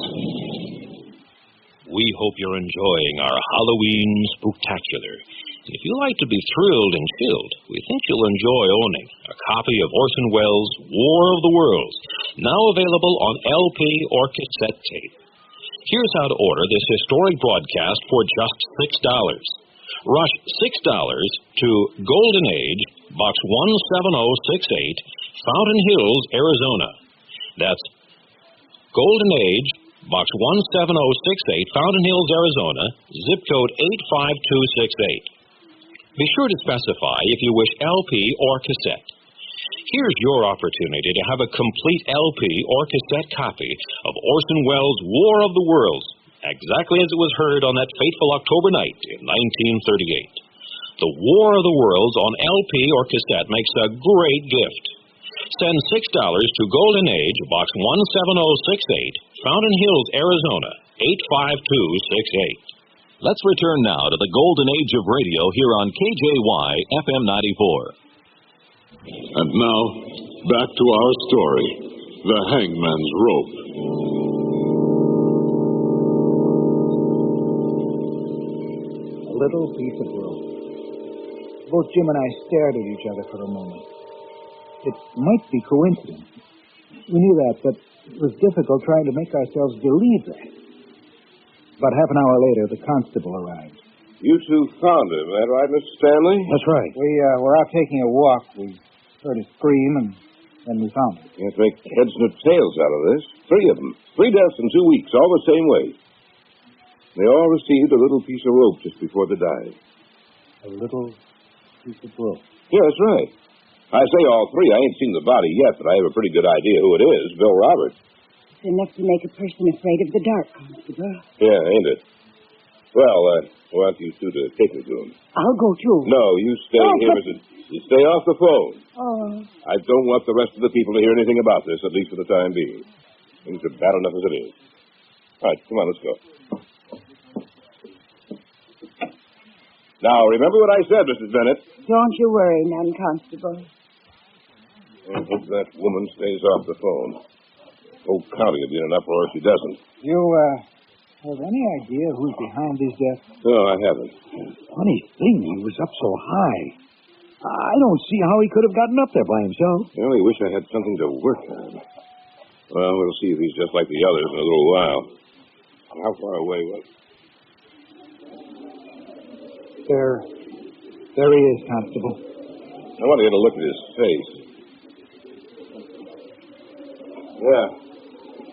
We hope you're enjoying our Halloween Spooktacular. If you like to be thrilled and chilled, we think you'll enjoy owning a copy of Orson Welles' War of the Worlds, now available on LP or cassette tape. Here's how to order this historic broadcast for just $6. Rush $6 to Golden Age, Box 17068, Fountain Hills, Arizona. That's Golden Age, Box 17068, Fountain Hills, Arizona, zip code 85268. Be sure to specify if you wish LP or cassette. Here's your opportunity to have a complete LP or cassette copy of Orson Welles' War of the Worlds, exactly as it was heard on that fateful October night in 1938. The War of the Worlds on LP or cassette makes a great gift. Send $6 to Golden Age, Box 17068, Fountain Hills, Arizona, 85268. Let's return now to the Golden Age of radio here on KJY FM 94. And now, back to our story, The Hangman's Rope. A little piece of rope. Both Jim and I stared at each other for a moment. It might be coincidence. We knew that, but it was difficult trying to make ourselves believe that. About half an hour later, the constable arrived. You two found him, is that right, Mr. Stanley? That's right. We were out taking a walk. We heard a scream, and then we found him. You have to make heads and tails out of this. 3 of them. 3 deaths in 2 weeks, all the same way. They all received a little piece of rope just before they died. A little piece of rope? Yeah, that's right. I say all 3. I ain't seen the body yet, but I have a pretty good idea who it is. Bill Roberts. It's enough to make a person afraid of the dark, Constable. Yeah, ain't it? Well, I want you two to take me to him. I'll go, too. No, you stay here. You stay off the phone. Oh. I don't want the rest of the people to hear anything about this, at least for the time being. Things are bad enough as it is. All right, come on, let's go. Now, remember what I said, Mrs. Bennett. Don't you worry, none, Constable. I hope that woman stays off the phone. Whole county will be in an uproar if she doesn't. You, have any idea who's behind these deaths? No, I haven't. Funny thing, he was up so high. I don't see how he could have gotten up there by himself. I only wish I had something to work on. Well, we'll see if he's just like the others in a little while. How far away was he? There he is, Constable. I want to get a look at his face. Yeah.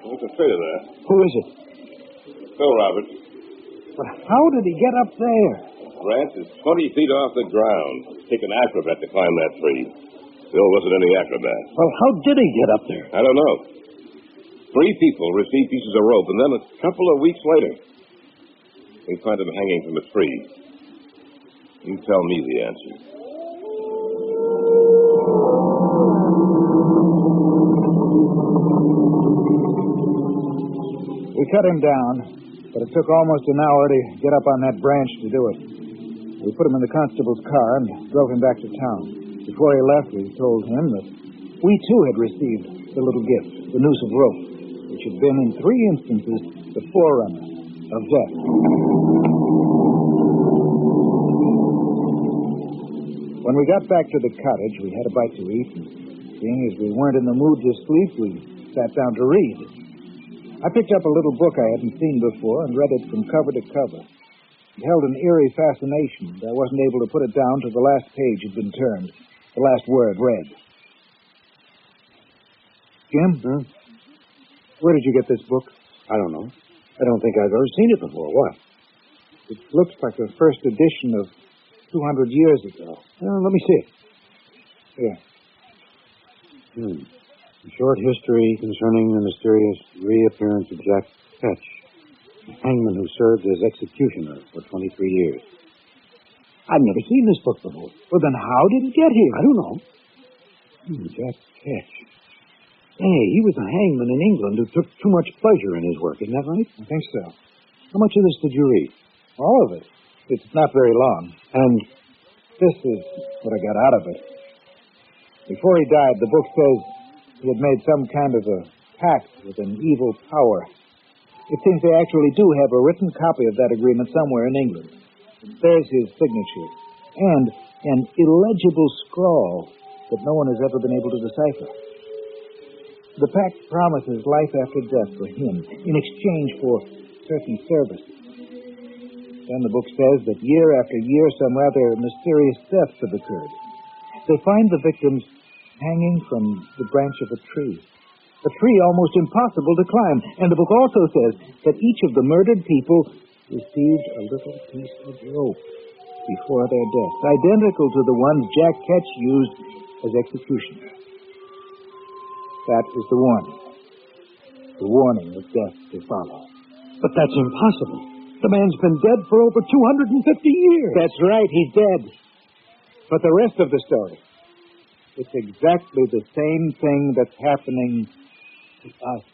I was afraid of that. Who is it? Bill Roberts. But how did he get up there? Grant is 20 feet off the ground. Take an acrobat to climb that tree. Bill wasn't any acrobat. Well, how did he get up there? I don't know. 3 people received pieces of rope, and then a couple of weeks later, we find him hanging from a tree. You tell me the answer. We cut him down, but it took almost an hour to get up on that branch to do it. We put him in the constable's car and drove him back to town. Before he left, we told him that we, too, had received the little gift, the noose of rope, which had been, in 3 instances, the forerunner of death. When we got back to the cottage, we had a bite to eat, and seeing as we weren't in the mood to sleep, we sat down to read. I picked up a little book I hadn't seen before and read it from cover to cover. It held an eerie fascination, but I wasn't able to put it down till the last page had been turned, the last word read. Jim? Where did you get this book? I don't know. I don't think I've ever seen it before. What? It looks like the first edition of 200 years ago. Let me see it. Here. A short history concerning the mysterious reappearance of Jack Ketch, a hangman who served as executioner for 23 years. I've never seen this book before. Well, then how did it get here? I don't know. Jack Ketch. Hey, he was a hangman in England who took too much pleasure in his work. Isn't that right? I think so. How much of this did you read? All of it. It's not very long. And this is what I got out of it. Before he died, the book says he had made some kind of a pact with an evil power. It seems they actually do have a written copy of that agreement somewhere in England. There's his signature. And an illegible scrawl that no one has ever been able to decipher. The pact promises life after death for him in exchange for certain services. Then the book says that year after year, some rather mysterious deaths have occurred. They find the victims hanging from the branch of a tree almost impossible to climb. And the book also says that each of the murdered people received a little piece of rope before their death, identical to the ones Jack Ketch used as executioner. That is the warning. The warning of death to follow. But that's impossible. The man's been dead for over 250 years. That's right, he's dead. But the rest of the story, it's exactly the same thing that's happening to us.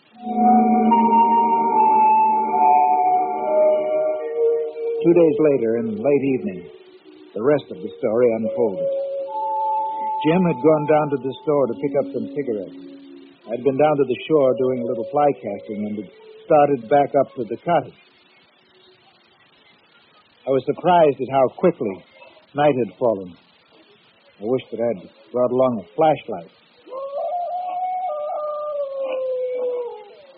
2 days later, in late evening, the rest of the story unfolded. Jim had gone down to the store to pick up some cigarettes. I'd been down to the shore doing a little fly casting and had started back up to the cottage. I was surprised at how quickly night had fallen. I wished that I'd brought along a flashlight.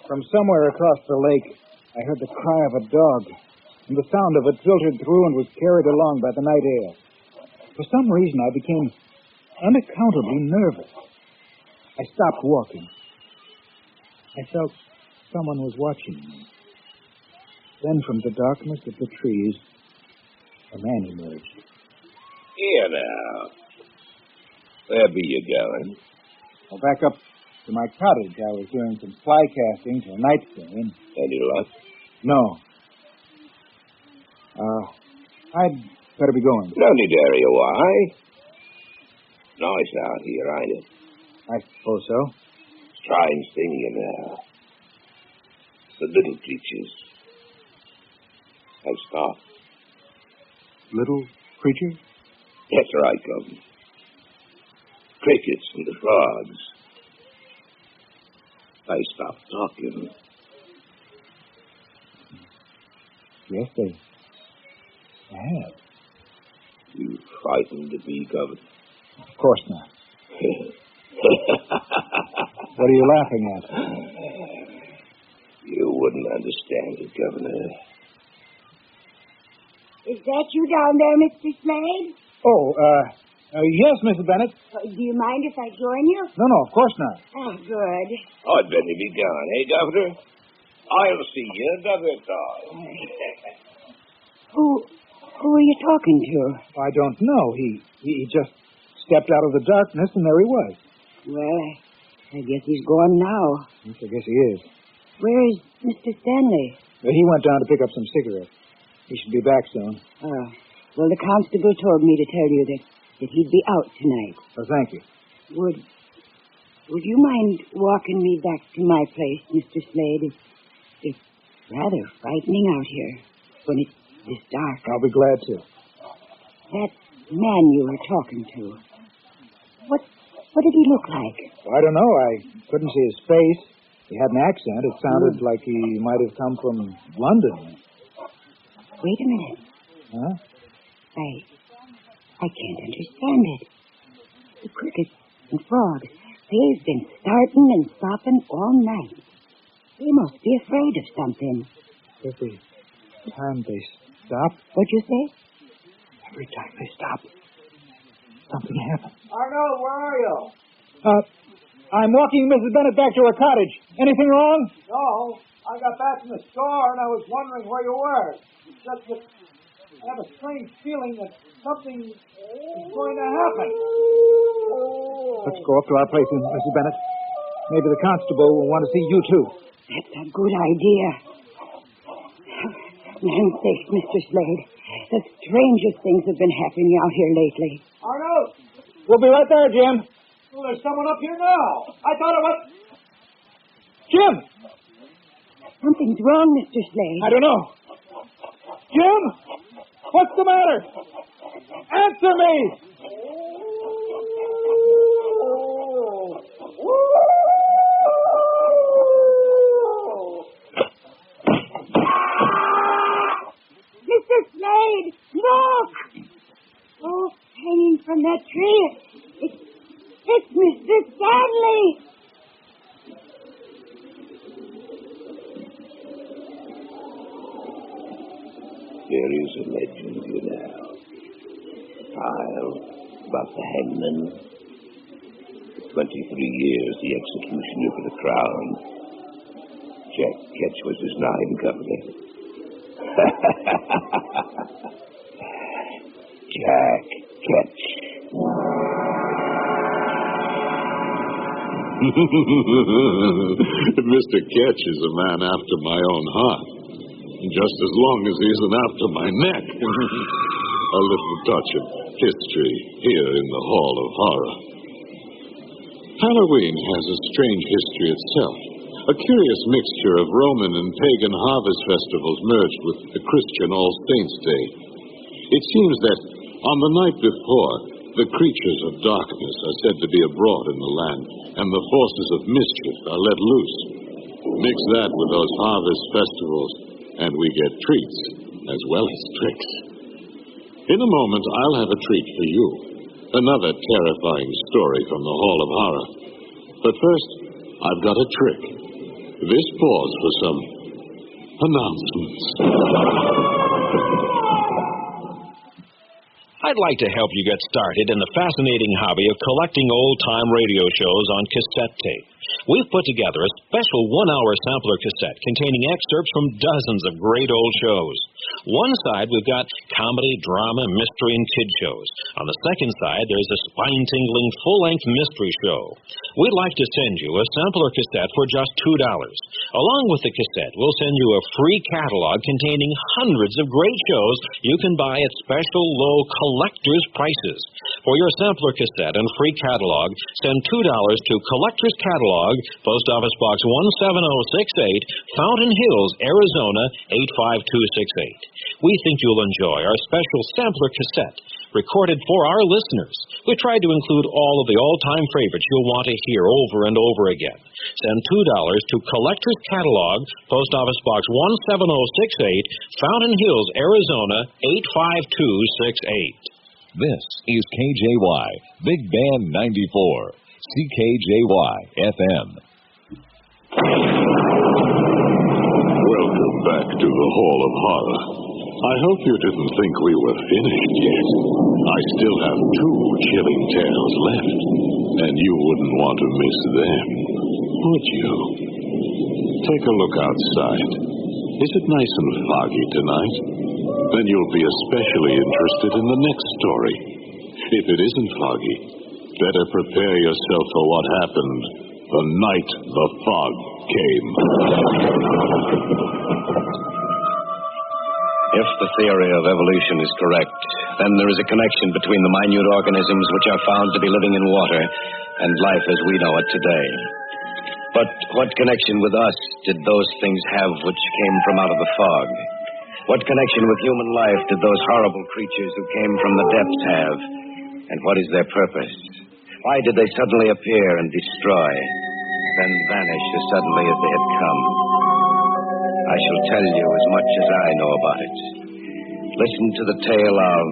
From somewhere across the lake, I heard the cry of a dog, and the sound of it filtered through and was carried along by the night air. For some reason, I became unaccountably nervous. I stopped walking. I felt someone was watching me. Then from the darkness of the trees, a man emerged. Here now. Where be you going? Well, back up to my cottage. I was doing some fly casting till night came. Any luck? No. I'd better be going. No need to hurry away. Nice out here, ain't it? I suppose so. Strange thing, you know. The little creatures have stopped. Little creatures? That's right, Governor. Crickets and the frogs. They stopped talking. Yes, they have. You frightened to be, Governor? Of course not. What are you laughing at? You wouldn't understand it, Governor. Is that you down there, Mr. Slade? Yes, Mrs. Bennett. Do you mind if I join you? No, of course not. Oh, good. I'd better be gone, eh, Governor? I'll see you another time. Who are you talking to? I don't know. He just stepped out of the darkness, and there he was. Well, I guess he's gone now. Yes, I guess he is. Where's Mr. Stanley? He went down to pick up some cigarettes. He should be back soon. Oh. Well, the constable told me to tell you that he'd be out tonight. Oh, thank you. Would you mind walking me back to my place, Mr. Slade? It's rather frightening out here when it's this dark. I'll be glad to. That man you were talking to, what did he look like? Well, I don't know. I couldn't see his face. He had an accent. It sounded like he might have come from London. Wait a minute. Huh? I can't understand it. The crickets and frogs, they've been starting and stopping all night. They must be afraid of something. Every time they stop. What'd you say? Every time they stop, something happens. Arnold, where are you? I'm walking Mrs. Bennett back to her cottage. Anything wrong? No. I got back from the store and I was wondering where you were. It's just that I have a strange feeling that something is going to happen. Let's go up to our place, Mrs. Bennett. Maybe the constable will want to see you, too. That's a good idea. Land sakes, Mr. Slade. The strangest things have been happening out here lately. Arnold! We'll be right there, Jim. Well, there's someone up here now. I thought it was... Jim! Something's wrong, Mr. Slade. I don't know. Jim! What's the matter? Answer me! Mr. Slade, look! Oh, hanging from that tree. It's Mr. Stanley. There is a legend, you know. Tale about the hangman. For 23 years, the executioner for the crown. Jack Ketch was his name, Company. Jack Ketch. Mr. Ketch is a man after my own heart. Just as long as he isn't after my neck. A little touch of history here in the Hall of Horror. Halloween has a strange history itself. A curious mixture of Roman and pagan harvest festivals merged with the Christian All Saints' Day. It seems that on the night before, the creatures of darkness are said to be abroad in the land, and the forces of mischief are let loose. Mix that with those harvest festivals, and we get treats as well as tricks. In a moment, I'll have a treat for you. Another terrifying story from the Hall of Horror. But first, I've got a trick. This pause for some announcements. I'd like to help you get started in the fascinating hobby of collecting old-time radio shows on cassette tape. We've put together a special one-hour sampler cassette containing excerpts from dozens of great old shows. One side, we've got comedy, drama, mystery, and kid shows. On the second side, there's a spine-tingling, full-length mystery show. We'd like to send you a sampler cassette for just $2. Along with the cassette, we'll send you a free catalog containing hundreds of great shows you can buy at special low collector's prices. For your sampler cassette and free catalog, send $2 to Collector's Catalog, Post Office Box 17068, Fountain Hills, Arizona 85268. We think you'll enjoy our special sampler cassette, recorded for our listeners. We tried to include all of the all-time favorites you'll want to hear over and over again. Send $2 to Collector's Catalog, Post Office Box 17068, Fountain Hills, Arizona 85268. This is KJY, Big Band 94, CKJY FM. Welcome back to the Hall of Horror. I hope you didn't think we were finished yet. I still have 2 chilling tales left, and you wouldn't want to miss them, would you? Take a look outside. Is it nice and foggy tonight? Then you'll be especially interested in the next story. If it isn't foggy, better prepare yourself for what happened the night the fog came. If the theory of evolution is correct, then there is a connection between the minute organisms which are found to be living in water and life as we know it today. But what connection with us did those things have which came from out of the fog? What connection with human life did those horrible creatures who came from the depths have? And what is their purpose? Why did they suddenly appear and destroy, then vanish as suddenly as they had come? I shall tell you as much as I know about it. Listen to the tale of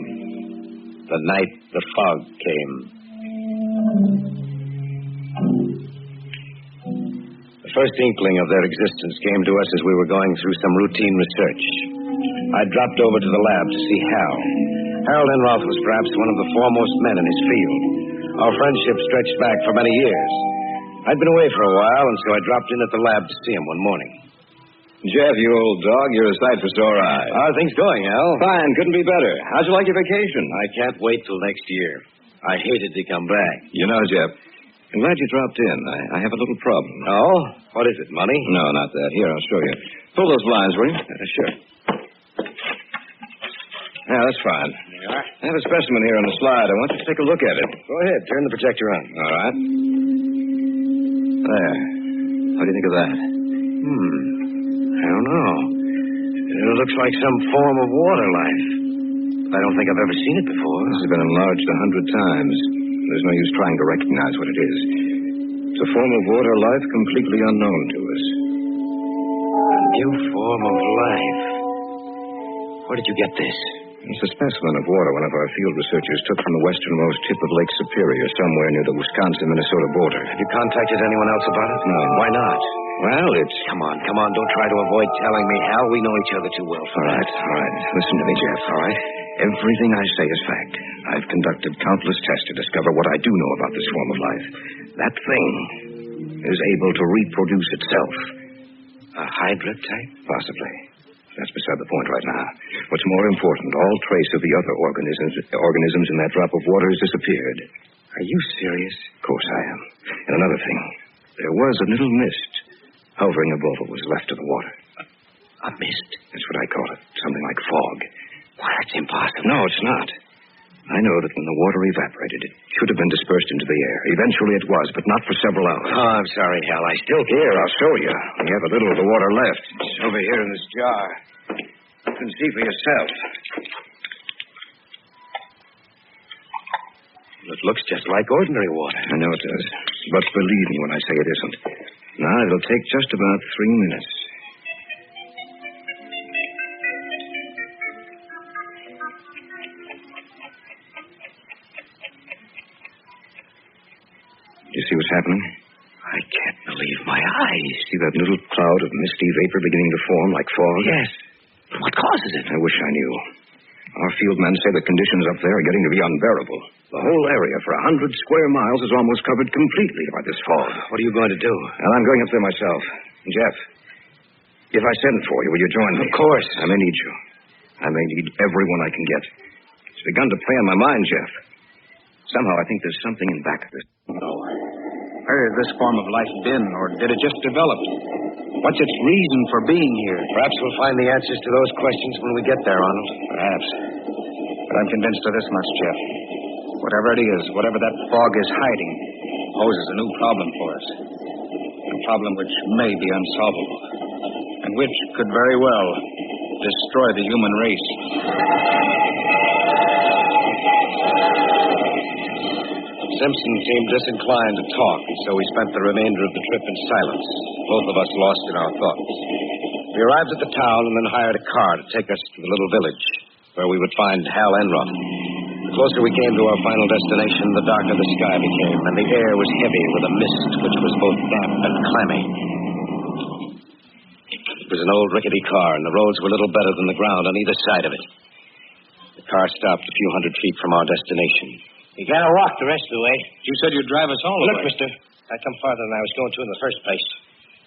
the night the fog came. The first inkling of their existence came to us as we were going through some routine research. I dropped over to the lab to see Hal. Harold Enroth was perhaps one of the foremost men in his field. Our friendship stretched back for many years. I'd been away for a while, and so I dropped in at the lab to see him one morning. Jeff, you old dog, you're a sight for sore eyes. How are things going, Al? Fine, couldn't be better. How'd you like your vacation? I can't wait till next year. I hated to come back. You know, Jeff, I'm glad you dropped in. I have a little problem. Oh? What is it, money? No, not that. Here, I'll show you. Pull those blinds, will you? Sure. Yeah, that's fine. There you are. I have a specimen here on the slide. I want you to take a look at it. Go ahead. Turn the projector on. All right. There. What do you think of that? I don't know. It looks like some form of water life. I don't think I've ever seen it before. This has been enlarged 100 times. There's no use trying to recognize what it is. It's a form of water life completely unknown to us. A new form of life. Where did you get this? It's a specimen of water one of our field researchers took from the westernmost tip of Lake Superior, somewhere near the Wisconsin-Minnesota border. Have you contacted anyone else about it? No. Why not? Well, it's... Come on. Don't try to avoid telling me, Hal. We know each other too well for that. All right. Listen to me, Jeff, all right? Everything I say is fact. I've conducted countless tests to discover what I do know about this form of life. That thing is able to reproduce itself. A hydra type? Possibly. That's beside the point right now. What's more important, all trace of the other organisms in that drop of water has disappeared. Are you serious? Of course I am. And another thing, there was a little mist hovering above what was left of the water. A mist? That's what I call it. Something like fog. Why, that's impossible. No, it's not. I know that when the water evaporated, it should have been dispersed into the air. Eventually it was, but not for several hours. Oh, I'm sorry, Hal. I still can't. Here, I'll show you. We have a little of the water left. It's over here in this jar. You can see for yourself. It looks just like ordinary water. I know it does. But believe me when I say it isn't. Now, it'll take just about 3 minutes. You see what's happening? I can't believe my eyes. See that little cloud of misty vapor beginning to form like fog? Yes. But what causes it? I wish I knew. Our field men say the conditions up there are getting to be unbearable. The whole area for 100 square miles is almost covered completely by this fog. What are you going to do? Well, I'm going up there myself. Jeff, if I send for you, will you join me? Of course. I may need you. I may need everyone I can get. It's begun to play on my mind, Jeff. Somehow I think there's something in back of this. Where has this form of life been, or did it just develop? What's its reason for being here? Perhaps we'll find the answers to those questions when we get there, Arnold. Perhaps. But I'm convinced of this much, Jeff. Whatever it is, whatever that fog is hiding, poses a new problem for us. A problem which may be unsolvable, and which could very well destroy the human race. Simpson seemed disinclined to talk, so we spent the remainder of the trip in silence, both of us lost in our thoughts. We arrived at the town and then hired a car to take us to the little village, where we would find Hal Enron. The closer we came to our final destination, the darker the sky became, and the air was heavy with a mist which was both damp and clammy. It was an old rickety car, and the roads were little better than the ground on either side of it. The car stopped a few hundred feet from our destination. You gotta walk the rest of the way. You said you'd drive us all the way. Look, mister, I come farther than I was going to in the first place.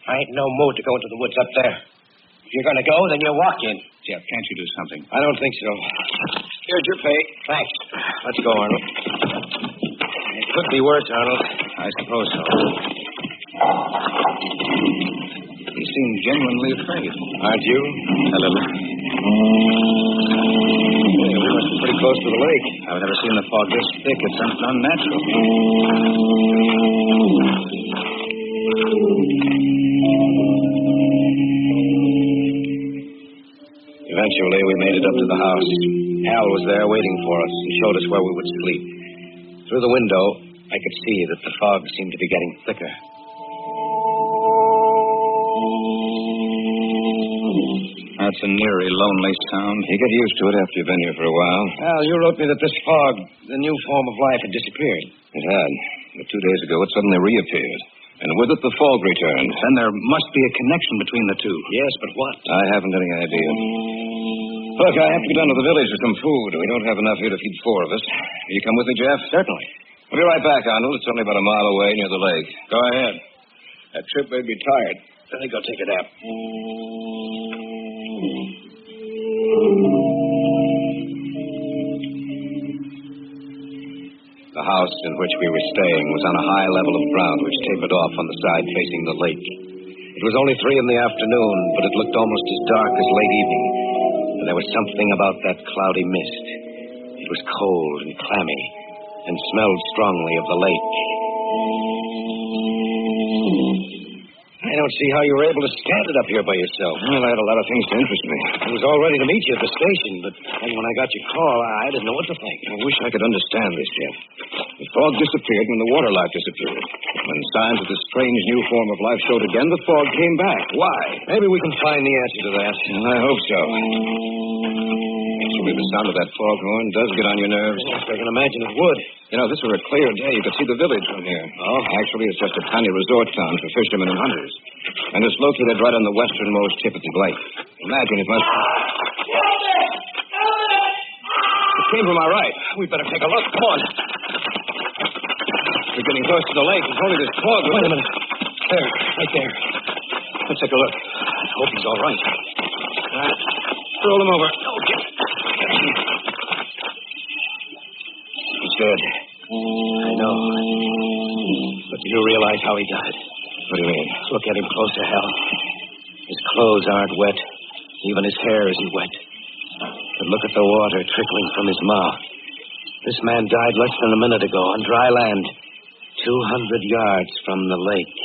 I ain't no mood to go into the woods up there. If you're gonna go, then you walk in. Jeff, can't you do something? I don't think so. Here's your pay. Thanks. Let's go, Arnold. It could be worse, Arnold. I suppose so. He seemed genuinely afraid. Aren't you? A little. Yeah, we must be pretty close to the lake. I've never seen the fog this thick. It's unnatural. Eventually, we made it up to the house. Hal was there waiting for us and showed us where we would sleep. Through the window, I could see that the fog seemed to be getting thicker. That's an eerie, lonely sound. You get used to it after you've been here for a while. Hal, you wrote me that this fog, the new form of life, had disappeared. It had. But 2 days ago, it suddenly reappeared. And with it, the fog returned. Then there must be a connection between the two. Yes, but what? I haven't any idea. Look, I have to go down to the village for some food. We don't have enough here to feed 4 of us. Will you come with me, Jeff? Certainly. I'll be right back, Arnold. It's only about a mile away near the lake. Go ahead. That trip made me tired. I think I'll take a nap. The house in which we were staying was on a high level of ground which tapered off on the side facing the lake. It was only 3 in the afternoon, but it looked almost as dark as late evening. And there was something about that cloudy mist. It was cold and clammy and smelled strongly of the lake. I don't see how you were able to stand it up here by yourself. Well, I had a lot of things to interest me. I was all ready to meet you at the station, but then when I got your call, I didn't know what to think. I wish I could understand this, Jeff. The fog disappeared when the water life disappeared. When signs of this strange new form of life showed again, the fog came back. Why? Maybe we can find the answer to that. Well, I hope so. Actually, the sound of that foghorn does get on your nerves. Yes, I can imagine it would. You know, if this were a clear day, you could see the village from here. Oh? Actually, it's just a tiny resort town for fishermen and hunters. And it's located right on the westernmost tip of the lake. Imagine it must... It came from our right. We'd better take a look. Come on. We're getting close to the lake. There's only this fog. Wait a minute. There, right there. Let's take a look. I hope he's all right. All right. Roll him over. Okay. He's dead. I know. But do you realize how he died? What do you mean? Look at him closer, Hal. His clothes aren't wet. Even his hair isn't wet. But look at the water trickling from his mouth. This man died less than a minute ago on dry land, 200 yards from the lake.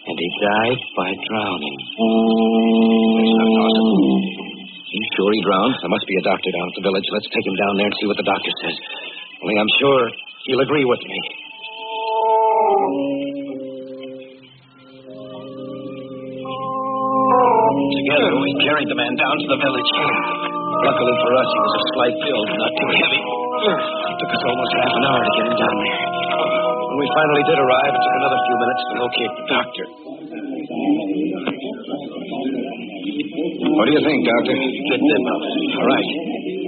And he died by drowning. That's not possible. You sure he drowned? There must be a doctor down at the village. Let's take him down there and see what the doctor says. Only I'm sure he'll agree with me. Together, we carried the man down to the village. Luckily for us, he was a slight build, not too heavy. It took us almost half an hour to get him down there. When we finally did arrive, it took another few minutes to locate the doctor. What do you think, Doctor? Get them up. All right.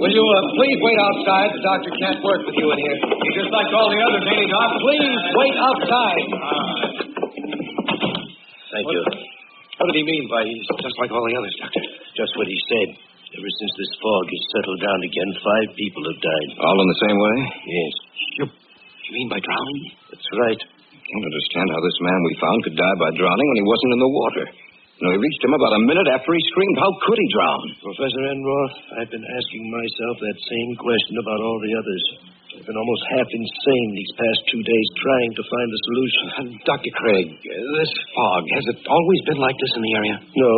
Will you please wait outside? The doctor can't work with you in here. He's just like all the others, ain't he, Doc? Please wait outside. Thank you. What did he mean by he's just like all the others, Doctor? Just what he said. Ever since this fog has settled down again, 5 people have died. All in the same way? Yes. You mean by drowning? That's right. I can't understand how this man we found could die by drowning when he wasn't in the water. You know, we reached him about a minute after he screamed. How could he drown? Professor Enroth, I've been asking myself that same question about all the others. I've been almost half insane these past 2 days trying to find the solution. Dr. Craig, this fog, has it always been like this in the area? No,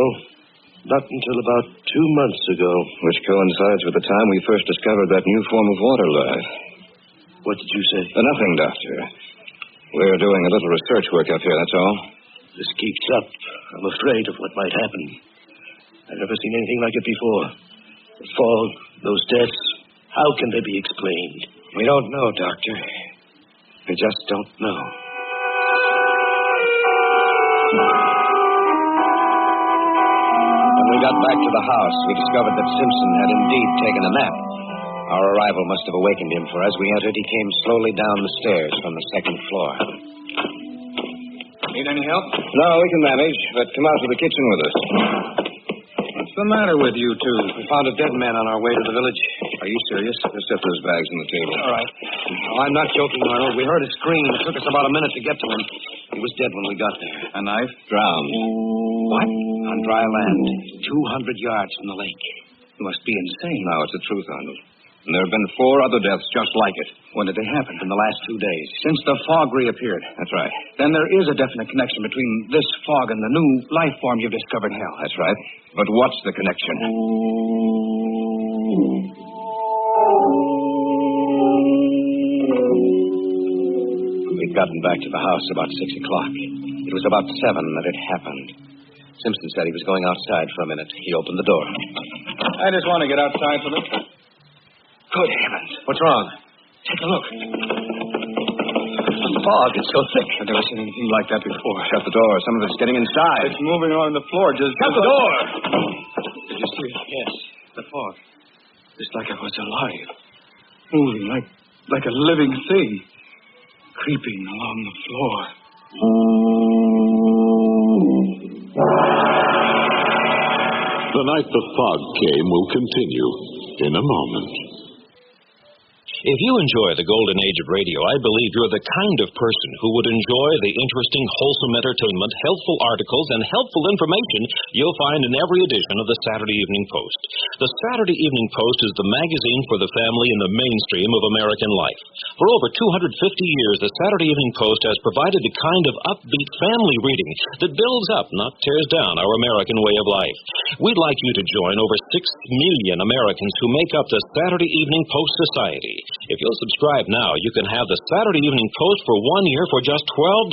not until about 2 months ago. Which coincides with the time we first discovered that new form of water life. What did you say? Nothing, Doctor. We're doing a little research work up here, that's all. This keeps up. I'm afraid of what might happen. I've never seen anything like it before. The fog, those deaths, how can they be explained? We don't know, Doctor. We just don't know. When we got back to the house, we discovered that Simpson had indeed taken a nap. Our arrival must have awakened him, for as we entered, he came slowly down the stairs from the second floor. Need any help? No, we can manage, but come out to the kitchen with us. What's the matter with you two? We found a dead man on our way to the village. Are you serious? Just set those bags on the table. All right. No, I'm not joking, Arnold. We heard a scream. It took us about a minute to get to him. He was dead when we got there. A knife? Drowned. What? On dry land, 200 yards from the lake. You must be insane. No, it's the truth, Arnold. And there have been 4 other deaths just like it. When did they happen? In the last 2 days. Since the fog reappeared. That's right. Then there is a definite connection between this fog and the new life form you've discovered, Hal. That's right. But what's the connection? We'd gotten back to the house about 6 o'clock. It was about 7 that it happened. Simpson said he was going outside for a minute. He opened the door. I just want to get outside for this. Good heavens. What's wrong? Take a look. The fog is so thick. I've never seen anything like that before. Shut the door. Some of it's getting inside. It's moving along the floor. Just shut the door. Did you see it? Yes. The fog. Just like it was alive. Moving like a living thing. Creeping along the floor. The night the fog came will continue in a moment. If you enjoy the golden age of radio, I believe you're the kind of person who would enjoy the interesting, wholesome entertainment, helpful articles, and helpful information you'll find in every edition of the Saturday Evening Post. The Saturday Evening Post is the magazine for the family in the mainstream of American life. For over 250 years, the Saturday Evening Post has provided the kind of upbeat family reading that builds up, not tears down, our American way of life. We'd like you to join over 6 million Americans who make up the Saturday Evening Post Society. If you'll subscribe now, you can have the Saturday Evening Post for 1 year for just $12.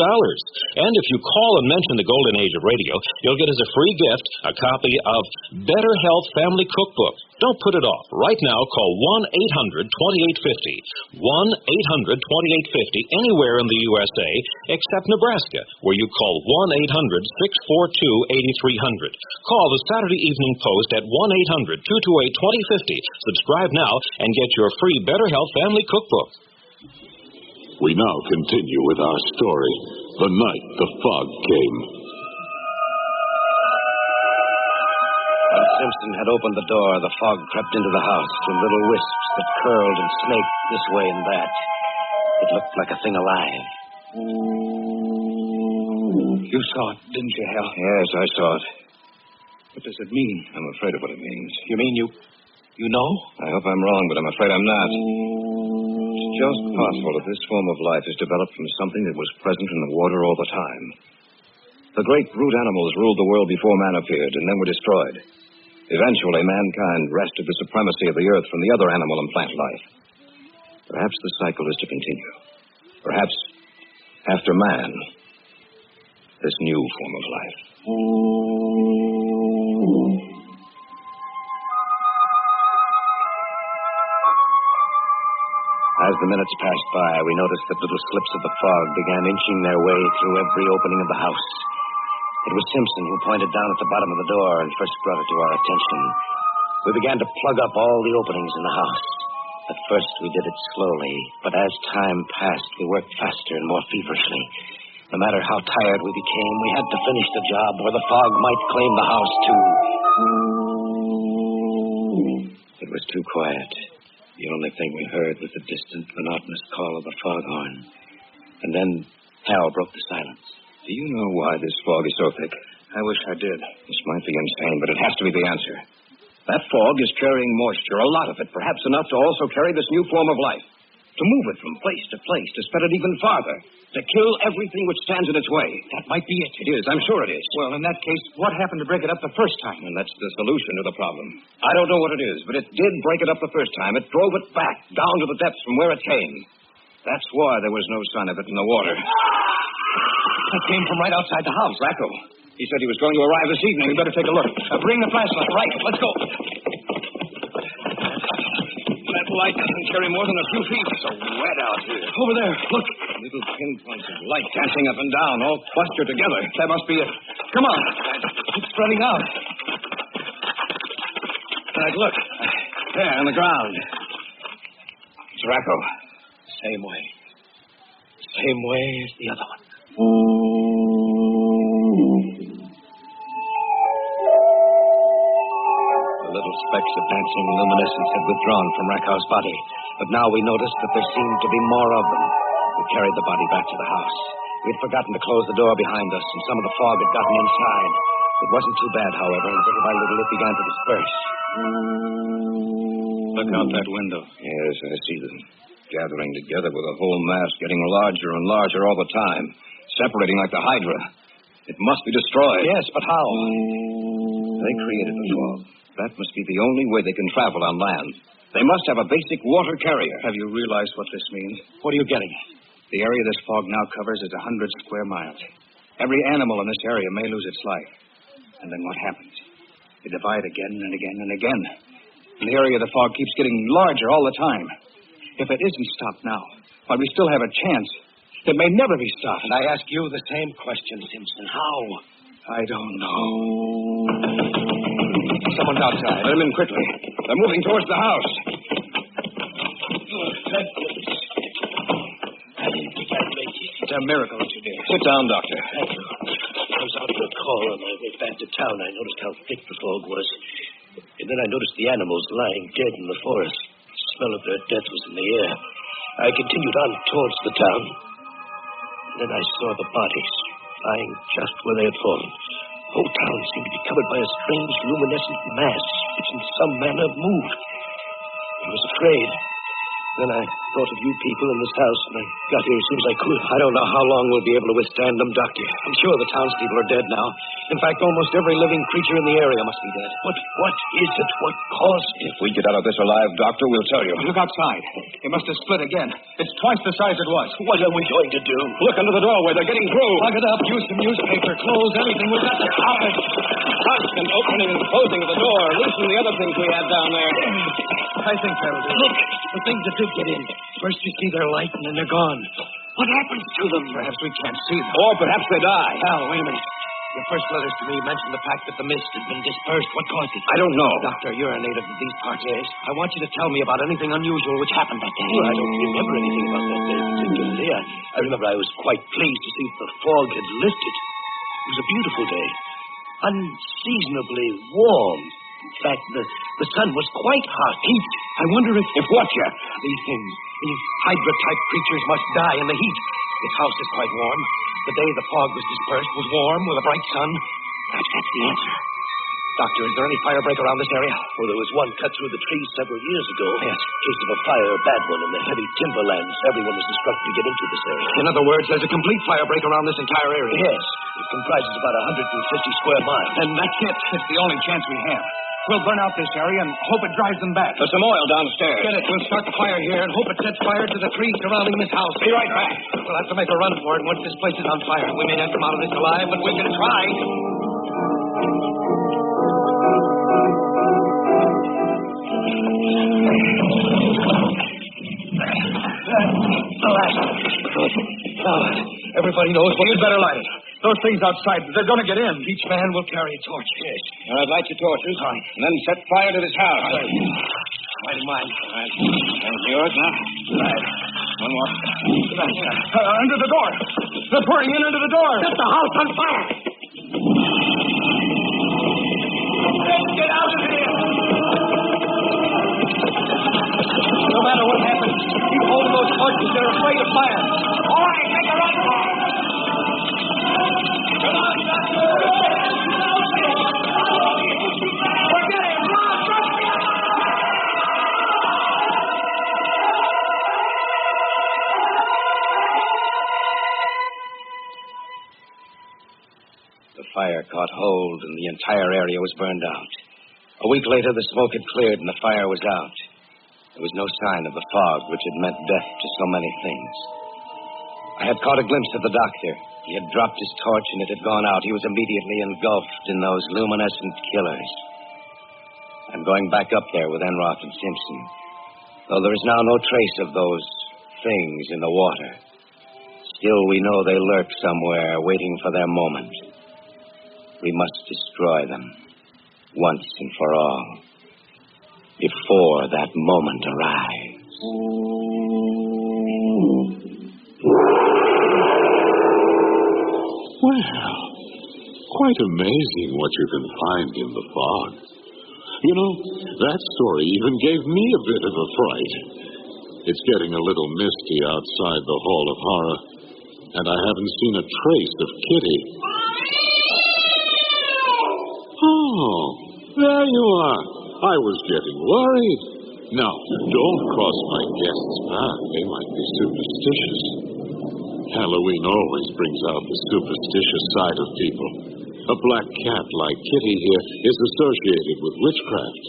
And if you call and mention the golden age of radio, you'll get as a free gift a copy of Better Health Family Cookbook. Don't put it off. Right now, call 1-800-2850. 1-800-2850 anywhere in the USA except Nebraska, where you call 1-800-642-8300. Call the Saturday Evening Post at 1-800-228-2050. Subscribe now and get your free Better Health Family Cookbook. We now continue with our story. The night the fog came. When Simpson had opened the door, the fog crept into the house through little wisps that curled and snaked this way and that. It looked like a thing alive. You saw it, didn't you, Hal? Yes, I saw it. What does it mean? I'm afraid of what it means. You mean you know? I hope I'm wrong, but I'm afraid I'm not. It's just possible that this form of life is developed from something that was present in the water all the time. The great brute animals ruled the world before man appeared and then were destroyed. Eventually, mankind wrested the supremacy of the earth from the other animal and plant life. Perhaps the cycle is to continue. Perhaps, after man, this new form of life. As the minutes passed by, we noticed that little slips of the fog began inching their way through every opening of the house. It was Simpson who pointed down at the bottom of the door and first brought it to our attention. We began to plug up all the openings in the house. At first, we did it slowly, but as time passed, we worked faster and more feverishly. No matter how tired we became, we had to finish the job or the fog might claim the house, too. It was too quiet. The only thing we heard was the distant, monotonous call of the foghorn. And then Hal broke the silence. Do you know why this fog is so thick? I wish I did. This might be insane, but it has to be the answer. That fog is carrying moisture, a lot of it, perhaps enough to also carry this new form of life. To move it from place to place, to spread it even farther, to kill everything which stands in its way. That might be it. It is. I'm sure it is. Well, in that case, what happened to break it up the first time? And that's the solution to the problem. I don't know what it is, but it did break it up the first time. It drove it back, down to the depths from where it came. That's why there was no sign of it in the water. It came from right outside the house. Racco. He said he was going to arrive this evening. We better take a look. Bring the flashlight. Right. Let's go. That light doesn't carry more than a few feet. It's so wet out here. Over there. Look. Little pinpoints of light dancing up and down, all clustered together. That must be it. Come on. It's spreading out. Right, look. There, on the ground. It's Racco. Same way. Same way as the other one. The little specks of dancing luminescence had withdrawn from Racco's body, but now we noticed that there seemed to be more of them. We carried the body back to the house. We had forgotten to close the door behind us, and some of the fog had gotten inside. It wasn't too bad, however, and little by little it began to disperse. Look out that window. Yes, I see them. Gathering together with a whole mass, getting larger and larger all the time. Separating like the Hydra. It must be destroyed. Yes, but how? They created the fog. That must be the only way they can travel on land. They must have a basic water carrier. Have you realized what this means? What are you getting? The area this fog now covers is 100 square miles. Every animal in this area may lose its life. And then what happens? They divide again and again and again. And the area of the fog keeps getting larger all the time. If it isn't stopped now, while we still have a chance, it may never be stopped. And I ask you the same question, Simpson. How? I don't know. Someone's outside. Let them in quickly. They're moving towards the house. It's a miracle that you did. Sit down, Doctor. Thank you. I was out for a call on my way back to town. I noticed how thick the fog was. And then I noticed the animals lying dead in the forest. The smell of their death was in the air. I continued on towards the town. And then I saw the bodies lying just where they had fallen. The whole town seemed to be covered by a strange luminescent mass which in some manner moved. I was afraid. Then I thought of you people in this house, and I got here as soon as I could. I don't know how long we'll be able to withstand them, Doctor. I'm sure the townspeople are dead now. In fact, almost every living creature in the area must be dead. But what is it? What caused it? If we get out of this alive, Doctor, we'll tell you. Look outside. It must have split again. It's Twice the size it was. What are we going to do? Look under the doorway. They're getting through. Plug it up. Use some newspaper, clothes, anything. We've got to stop it. Constant opening and closing of the door. Loosen the other things we had down there. I think that'll do. Look, the things that did get in. First you see their light, and then they're gone. What happens to them? Perhaps we can't see them. Or perhaps they die. Al, wait a minute. Your first letters to me mentioned the fact that the mist had been dispersed. What caused it? I don't know. Doctor, you're a native of these parts. Yes. I want you to tell me about anything unusual which happened that day. Well, I don't remember anything about that day particularly. I remember I was quite pleased to see that the fog had lifted. It was a beautiful day. Unseasonably warm. In fact, the sun was quite hot. Heat. I wonder if... If what, Jeff? These things, these Hydra-type creatures must die in the heat. This house is quite warm. The day the fog was dispersed was warm with a bright sun. Perhaps that's the answer. Doctor, is there any fire break around this area? Well, there was one cut through the trees several years ago. Yes. Case of a fire, a bad one, in the heavy timberlands. Everyone was instructed to get into this area. In other words, there's a complete fire break around this entire area. Yes. It comprises about 150 square miles. And that's it. It's the only chance we have. We'll burn out this area and hope it drives them back. There's some oil downstairs. Get it. We'll start the fire here and hope it sets fire to the trees surrounding this house. Be right back. We'll have to make a run for it once this place is on fire. We may not come out of this alive, but we can try. The last. Good. Now, everybody knows what... You'd better light it. Those things outside, they're going to get in. Each man will carry a torch. Yes. All right, light your torches. All right. And then set fire to this house. All right. Lighting mine. All right. There's yours now. Right. One more. Right. Under the door. They're pouring in under the door. Set the house on fire. Let's get out of here. No matter what happens, keep holding those torches. They're afraid of fire. All right, make a run for it. Come on, Doctor. Forget it. The fire caught hold and the entire area was burned out. A week later, the smoke had cleared and the fire was out. There was no sign of the fog, which had meant death to so many things. I had caught a glimpse of the doctor. He had dropped his torch and it had gone out. He was immediately engulfed in those luminescent killers. I'm going back up there with Enroth and Simpson. Though there is now no trace of those things in the water, still we know they lurk somewhere waiting for their moment. We must destroy them once and for all before that moment arrives. Well, quite amazing what you can find in the fog. You know, that story even gave me a bit of a fright. It's getting a little misty outside the Hall of Horror, and I haven't seen a trace of Kitty. Oh, there you are. I was getting worried. Now, don't cross my guests' path. They might be superstitious. Halloween always brings out the superstitious side of people. A black cat like Kitty here is associated with witchcraft,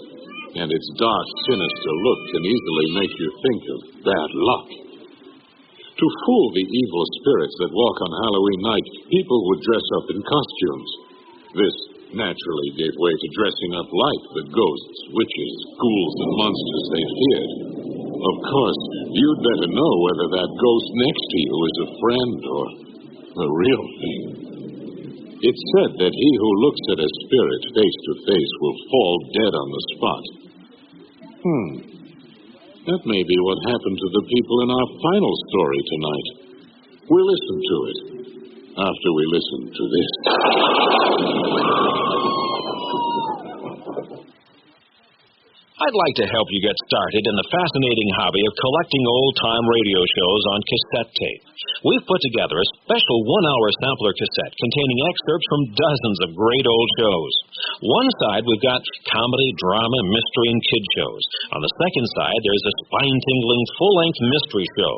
and its dark, sinister look can easily make you think of bad luck. To fool the evil spirits that walk on Halloween night, people would dress up in costumes. This naturally gave way to dressing up like the ghosts, witches, ghouls, and monsters they feared. Of course, you'd better know whether that ghost next to you is a friend or a real thing. It's said that he who looks at a spirit face to face will fall dead on the spot. That may be what happened to the people in our final story tonight. We'll listen to it after we listen to this. I'd like to help you get started in the fascinating hobby of collecting old-time radio shows on cassette tape. We've put together a special one-hour sampler cassette containing excerpts from dozens of great old shows. One side, we've got comedy, drama, mystery, and kid shows. On the second side, there's a spine-tingling, full-length mystery show.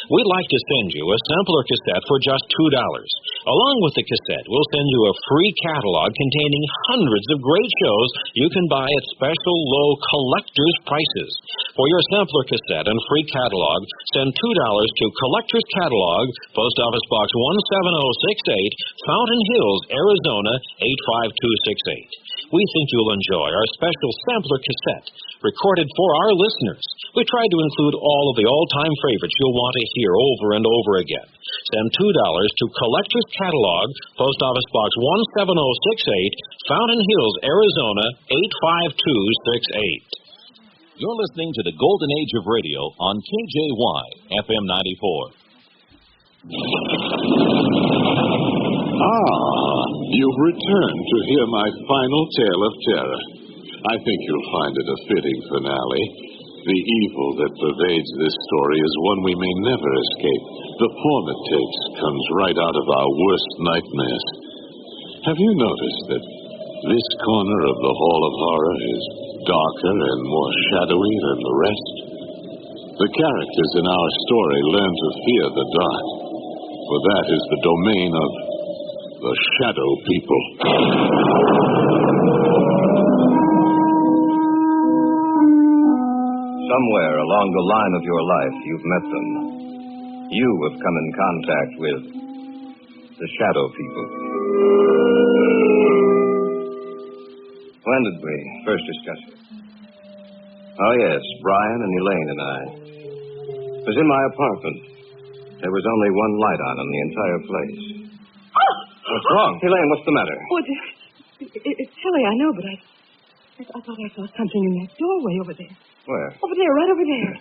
We'd like to send you a sampler cassette for just $2. Along with the cassette, we'll send you a free catalog containing hundreds of great shows you can buy at special low collector's prices. For your sampler cassette and free catalog, send $2 to Collector's Catalog, Post Office Box 17068, Fountain Hills, Arizona 85268. We think you'll enjoy our special sampler cassette, recorded for our listeners. We tried to include all of the all-time favorites you'll want to hear over and over again. Send $2 to Collector's Catalog, Post Office Box 17068, Fountain Hills, Arizona 85268. You're listening to the Golden Age of Radio on KJY FM 94. You've returned to hear my final tale of terror. I think you'll find it a fitting finale. The evil that pervades this story is one we may never escape. The form it takes comes right out of our worst nightmares. Have you noticed that this corner of the Hall of Horror is darker and more shadowy than the rest? The characters in our story learn to fear the dark, for that is the domain of the Shadow People. Somewhere along the line of your life, you've met them. You have come in contact with the Shadow People. When did we first discuss it? Oh, yes, Brian and Elaine and I. It was in my apartment. There was only one light on in the entire place. What's wrong? Elaine, what's the matter? Oh, it's silly, I know, but I thought I saw something in that doorway over there. Where? Over there, right over there.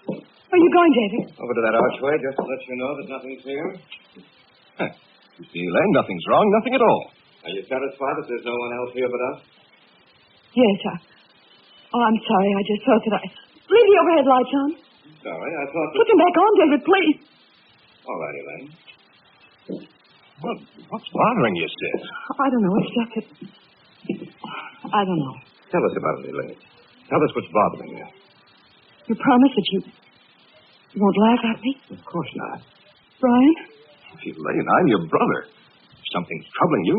Where are you going, David? Over to that archway, just to let you know that nothing's here. You see, Elaine, nothing's wrong, nothing at all. Are you satisfied that there's no one else here but us? Yes, I'm sorry. I just thought that leave the overhead lights on. Sorry, I thought that... Put them back on, David, please. All right, Elaine. What's bothering you, sis? I don't know. It's just that... I don't know. Tell us about it, Elaine. Tell us what's bothering you. You promise that you won't laugh at me? Of course not. Brian? Elaine, I'm your brother. If something's troubling you,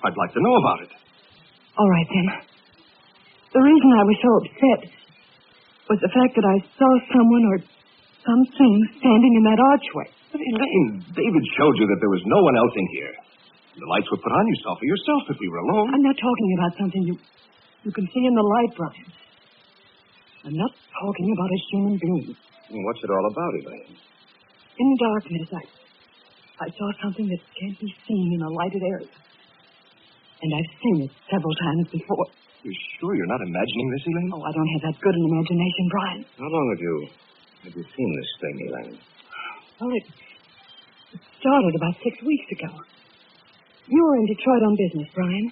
I'd like to know about it. All right, then. The reason I was so upset was the fact that I saw someone or something standing in that archway. But Elaine, David showed you that there was no one else in here. The lights were put on. You saw for yourself that we were alone. I'm not talking about something you can see in the light, Brian. I'm not talking about a human being. What's it all about, Elaine? In darkness, I saw something that can't be seen in a lighted area. And I've seen it several times before. You're sure you're not imagining this, Elaine? Oh, I don't have that good an imagination, Brian. How long have you seen this thing, Elaine? Well, it started about 6 weeks ago. You were in Detroit on business, Brian.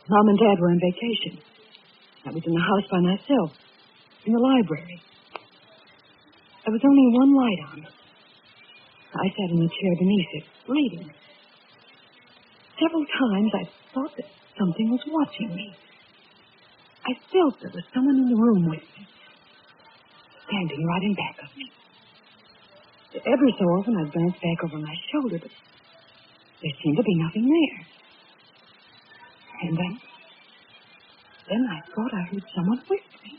Mom and Dad were on vacation. I was in the house by myself, in the library. There was only one light on. I sat in the chair beneath it, reading. Several times I thought that something was watching me. I felt there was someone in the room with me, standing right in back of me. Every so often I'd glance back over my shoulder, but there seemed to be nothing there. And then I thought I heard someone whispering.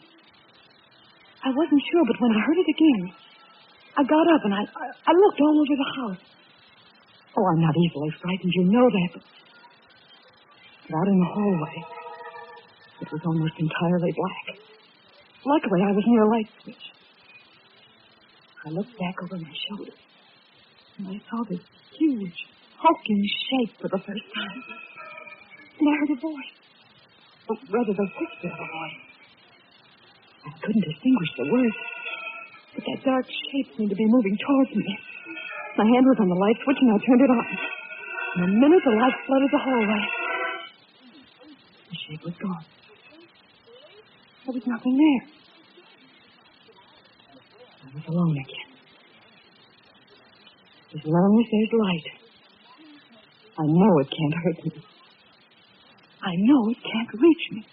I wasn't sure, but when I heard it again, I got up and I looked all over the house. Oh, I'm not easily frightened, you know that, but out in the hallway, it was almost entirely black. Luckily, I was near a light switch. I looked back over my shoulder, and I saw this huge, hulking shape for the first time. And I heard a voice. Or rather, the whisper of a voice. I couldn't distinguish the words, but that dark shape seemed to be moving towards me. My hand was on the light switch, and I turned it on. In a minute, the light flooded the hallway. The shape was gone. There was nothing there. I was alone again. As long as there's light, I know it can't hurt me. I know it can't reach me.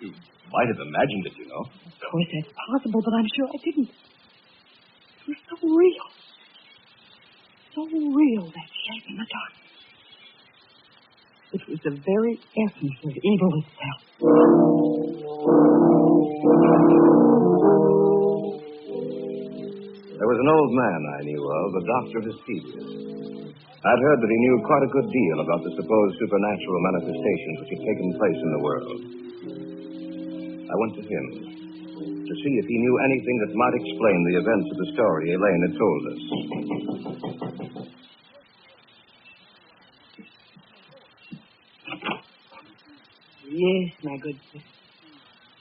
You might have imagined it, you know. Of course, that's possible, but I'm sure I didn't. It was so real. So real, that shape in the dark. It was the very essence of evil itself. There was an old man I knew of, a Dr. Vestigius. I'd heard that he knew quite a good deal about the supposed supernatural manifestations which had taken place in the world. I went to him to see if he knew anything that might explain the events of the story Elaine had told us. Yes, my good sir.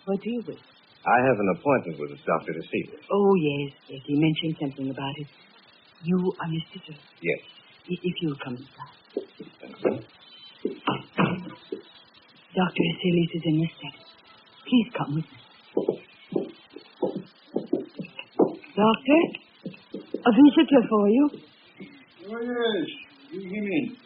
What do you wish? I have an appointment with Dr. Vestigius. Oh, yes. He mentioned something about it. You are Mr. Drake? Yes. If you'll come inside. Dr. Asilius is in this study. Please come with me. Doctor? A visitor for you. Oh, yes. Bring him in.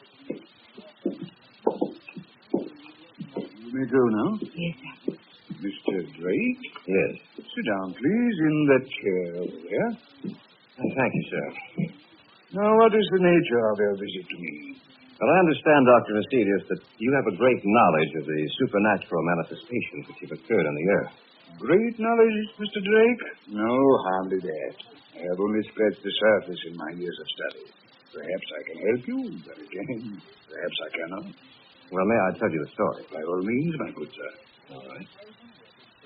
You may go now. Yes, sir. Mr. Drake? Yes. Sit down, please, in that chair over there. Thank you, sir. Now, what is the nature of your visit to me? Well, I understand, Dr. Vestigius, that you have a great knowledge of the supernatural manifestations which have occurred on the earth. Great knowledge, Mr. Drake? No, hardly that. I have only scratched the surface in my years of study. Perhaps I can help you, but again, perhaps I cannot. Well, may I tell you the story? By all means, my good sir. All right.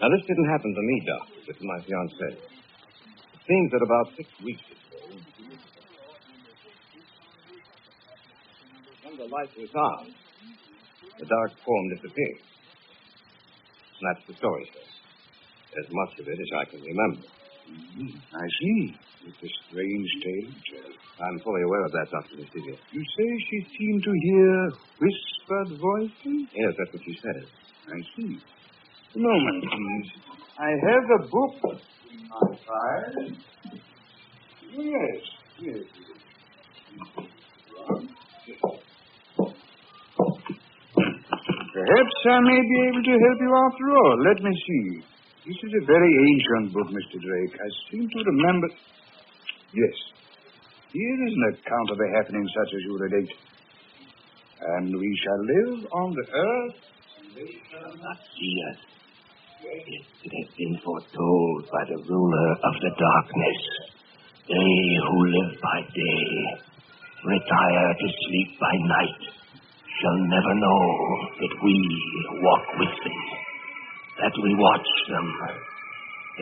Now, this didn't happen to me, Doctor, but to my fiancée. It seems that about 6 weeks ago, when the light was on, the dark form disappeared. And that's the story, sir. As much of it as I can remember. I see. It's a strange tale, Joe. I'm fully aware of that, Dr. Vestigius. You say she seemed to hear whispered voices? Yes, that's what she said. I see. A moment, please. I have a book in my file. Yes. Perhaps I may be able to help you after all. Let me see. This is a very ancient book, Mr. Drake. I seem to remember... Yes. Here is an account of a happening such as you relate. And we shall live on the earth, and they shall not see us. It has been foretold by the ruler of the darkness. They who live by day, retire to sleep by night, shall never know that we walk with them, that we watch them,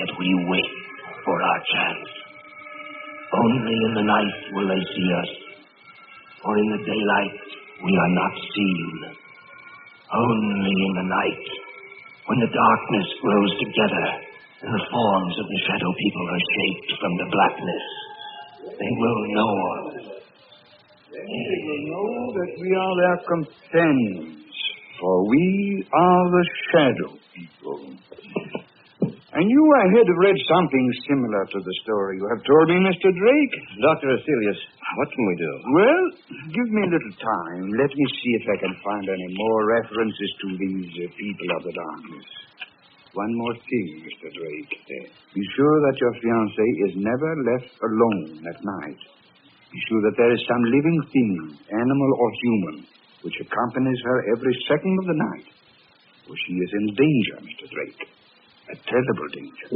that we wait for our chance. Only in the night will they see us, for in the daylight we are not seen. Only in the night, when the darkness grows together and the forms of the shadow people are shaped from the blackness, they will know us. They will know that we are their companions, for we are the shadow people. I knew I had read something similar to the story you have told me, Mr. Drake. Dr. Asilius, what can we do? Well, give me a little time. Let me see if I can find any more references to these people of the darkness. One more thing, Mr. Drake. Be sure that your fiancée is never left alone at night. Be sure that there is some living thing, animal or human, which accompanies her every second of the night. For she is in danger, Mr. Drake. A terrible danger.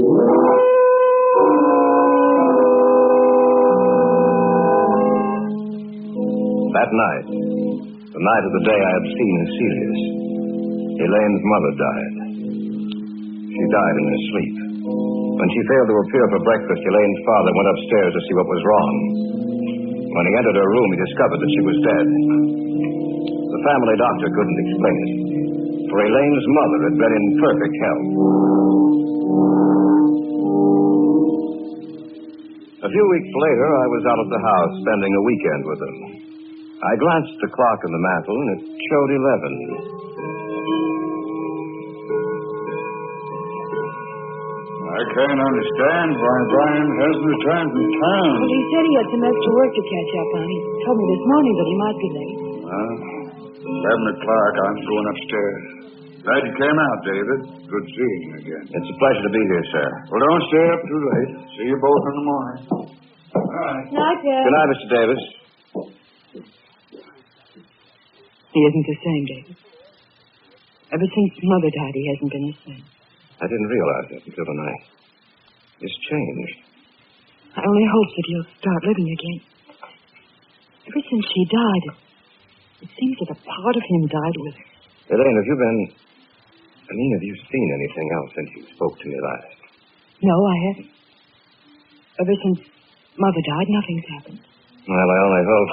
That night, the night of the day I had seen Asilius, Elaine's mother died. She died in her sleep. When she failed to appear for breakfast, Elaine's father went upstairs to see what was wrong. When he entered her room, he discovered that she was dead. The family doctor couldn't explain it, for Elaine's mother had been in perfect health. A few weeks later, I was out of the house spending a weekend with them. I glanced at the clock on the mantel, and it showed 11. I can't understand why Brian hasn't returned from town. Well, he said he had some extra work to catch up on. He told me this morning that he might be late. 11 o'clock, I'm going upstairs. Glad you came out, David. Good seeing you again. It's a pleasure to be here, sir. Well, don't stay up too late. See you both in the morning. All right. Night, Dad. Good night, Mr. Davis. He isn't the same, David. Ever since Mother died, he hasn't been the same. I didn't realize that until tonight. He's changed. I only hope that he'll start living again. Ever since she died, it seems that a part of him died with her. Elaine, have you seen anything else since you spoke to me last? No, I haven't. Ever since Mother died, nothing's happened. Well, I only hope.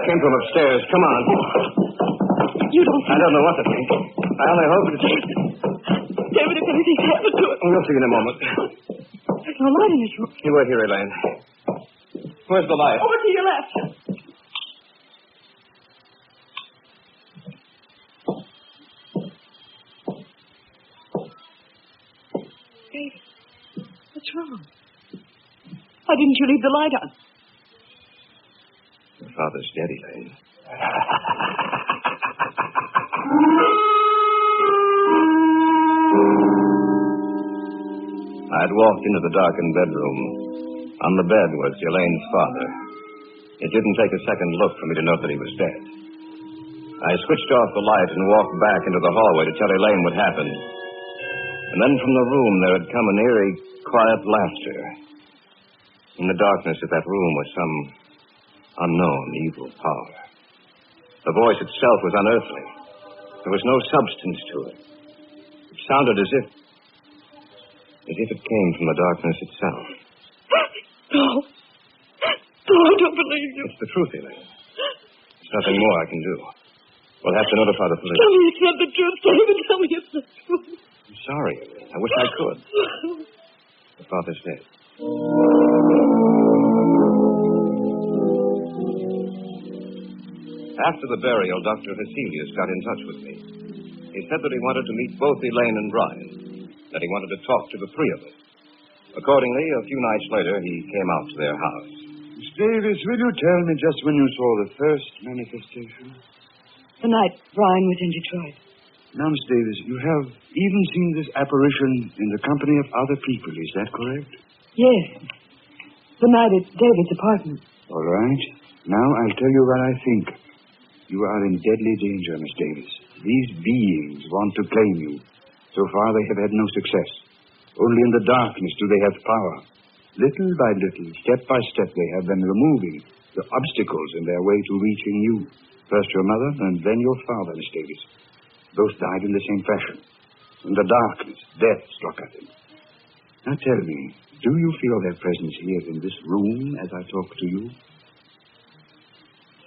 Came from upstairs. Come on. You don't think... I don't know what to think. I only hope it's... David, if anything's happened to it... We'll see in a moment. There's no light in this room. You wait here, Elaine. Where's the light? Over to your left. David, what's wrong? Why didn't you leave the light on? Your father's dead, Elaine. I had walked into the darkened bedroom. On the bed was Elaine's father. It didn't take a second look for me to know that he was dead. I switched off the light and walked back into the hallway to tell Elaine what happened. And then from the room there had come an eerie, quiet laughter. In the darkness of that room was some unknown evil power. The voice itself was unearthly. There was no substance to it. It sounded as if it came from the darkness itself. No. No, I don't believe you. It's the truth, Elaine. There's nothing more I can do. We'll have to notify the police. Tell me it's not the truth, David. Tell me it's the truth. I'm sorry, Elaine. I wish I could. The father's dead. After the burial, Dr. Vasilius got in touch with me. He said that he wanted to meet both Elaine and Brian, that he wanted to talk to the three of them. Accordingly, a few nights later, he came out to their house. Miss Davis, will you tell me just when you saw the first manifestation? The night Brian was in Detroit. Now, Miss Davis, you have even seen this apparition in the company of other people, is that correct? Yes. The night at David's apartment. All right. Now I'll tell you what I think. You are in deadly danger, Miss Davis. These beings want to claim you. So far, they have had no success. Only in the darkness do they have power. Little by little, step by step, they have been removing the obstacles in their way to reaching you. First your mother, and then your father, Miss Davis. Both died in the same fashion. In the darkness, death struck at them. Now tell me, do you feel their presence here in this room as I talk to you?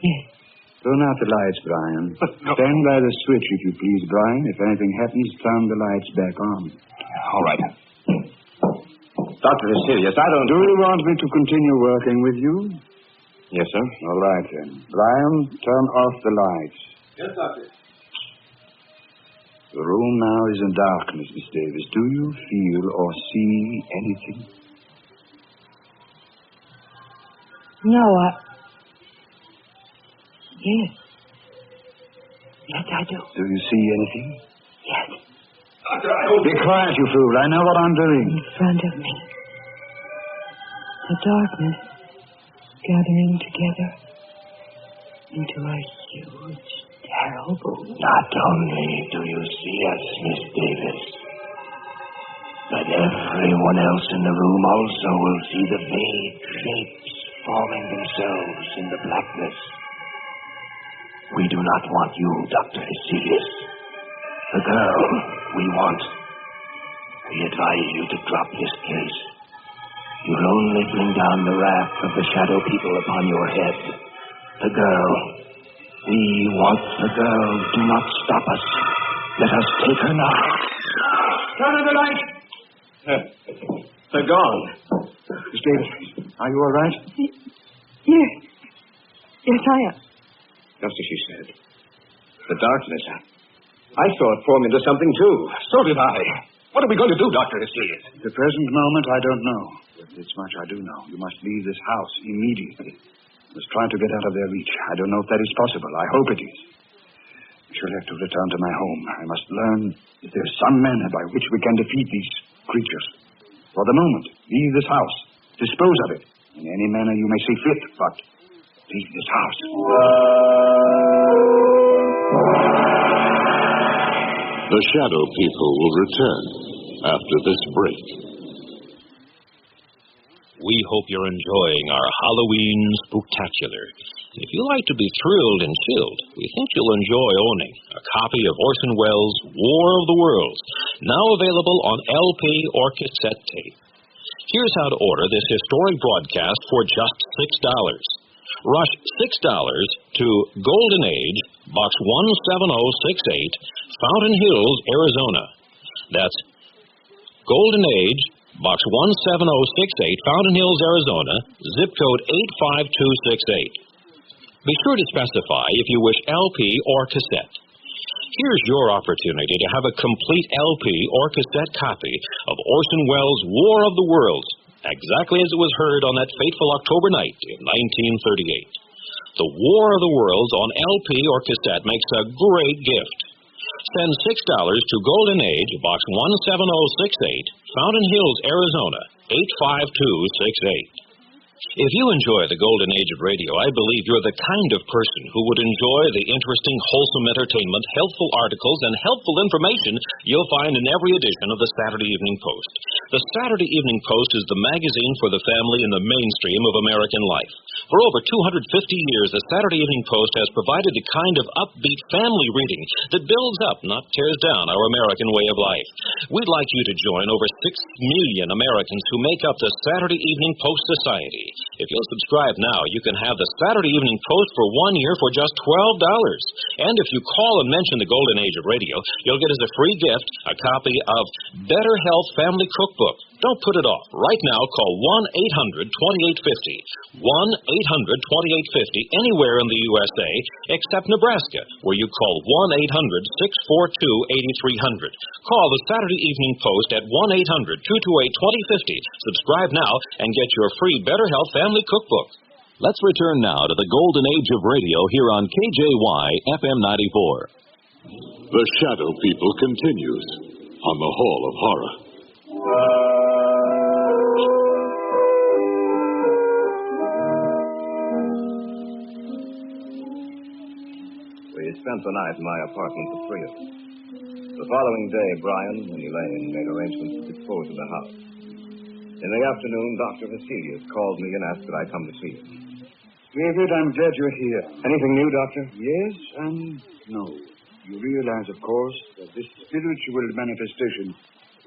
Yes. Turn out the lights, Brian. Stand by the switch, if you please, Brian. If anything happens, turn the lights back on. All right. Dr. Vasilius, I don't... Do you want me to continue working with you? Yes, sir. All right, then. Brian, turn off the lights. Yes, Doctor. The room now is in darkness, Miss Davis. Do you feel or see anything? No, Yes. Yes, I do. Do you see anything? Yes. Doctor, I don't... Be quiet, you fool. I know what I'm doing. In front of me. The darkness gathering together into a huge, terrible... Not only do you see us, Miss Davis, but everyone else in the room also will see the vague shapes forming themselves in the blackness. We do not want you, Dr. Vasilius. The girl we want. We advise you to drop this case. You'll only bring down the wrath of the shadow people upon your head. The girl. We want the girl. Do not stop us. Let us take her now. Turn on the light. They're gone. Miss Davis, are you all right? Yes. Yes, I am. Just as she said. The darkness. I saw it form into something, too. So did I. What are we going to do, Dr. Vasilius? At the present moment, I don't know. But this much I do know. You must leave this house immediately. You must try to get out of their reach. I don't know if that is possible. I hope it is. I shall have to return to my home. I must learn if there is some manner by which we can defeat these creatures. For the moment, leave this house. Dispose of it in any manner you may see fit. But leave this house. The Shadow People will return after this break. We hope you're enjoying our Halloween Spooktacular. If you like to be thrilled and chilled, we think you'll enjoy owning a copy of Orson Welles' War of the Worlds, now available on LP or cassette tape. Here's how to order this historic broadcast for just $6. Rush $6 to Golden Age, Box 17068, Fountain Hills, Arizona. That's Golden Age, Box 17068, Fountain Hills, Arizona, zip code 85268. Be sure to specify if you wish LP or cassette. Here's your opportunity to have a complete LP or cassette copy of Orson Welles' War of the Worlds, exactly as it was heard on that fateful October night in 1938. The War of the Worlds on LP or cassette makes a great gift. Send $6 to Golden Age, Box 17068, Fountain Hills, Arizona, 85268. If you enjoy the Golden Age of radio, I believe you're the kind of person who would enjoy the interesting, wholesome entertainment, helpful articles, and helpful information you'll find in every edition of the Saturday Evening Post. The Saturday Evening Post is the magazine for the family in the mainstream of American life. For over 250 years, the Saturday Evening Post has provided the kind of upbeat family reading that builds up, not tears down, our American way of life. We'd like you to join over 6 million Americans who make up the Saturday Evening Post Society. If you'll subscribe now, you can have the Saturday Evening Post for 1 year for just $12. And if you call and mention the Golden Age of Radio, you'll get as a free gift a copy of Better Health Family Cookbook. Don't put it off. Right now, call 1-800-2850. 1-800-2850 anywhere in the USA except Nebraska, where you call 1-800-642-8300. Call the Saturday Evening Post at 1-800-228-2050. Subscribe now and get your free Better Health Family Cookbook. Let's return now to the Golden Age of Radio here on KJY FM 94. The Shadow People continues on the Hall of Horror. We spent the night in my apartment, the three of us. The following day, Brian and Elaine made arrangements to dispose of the house. In the afternoon, Dr. Vasilius called me and asked that I come to see him. David, I'm glad you're here. Anything new, Doctor? Yes and no. You realize, of course, that this spiritual manifestation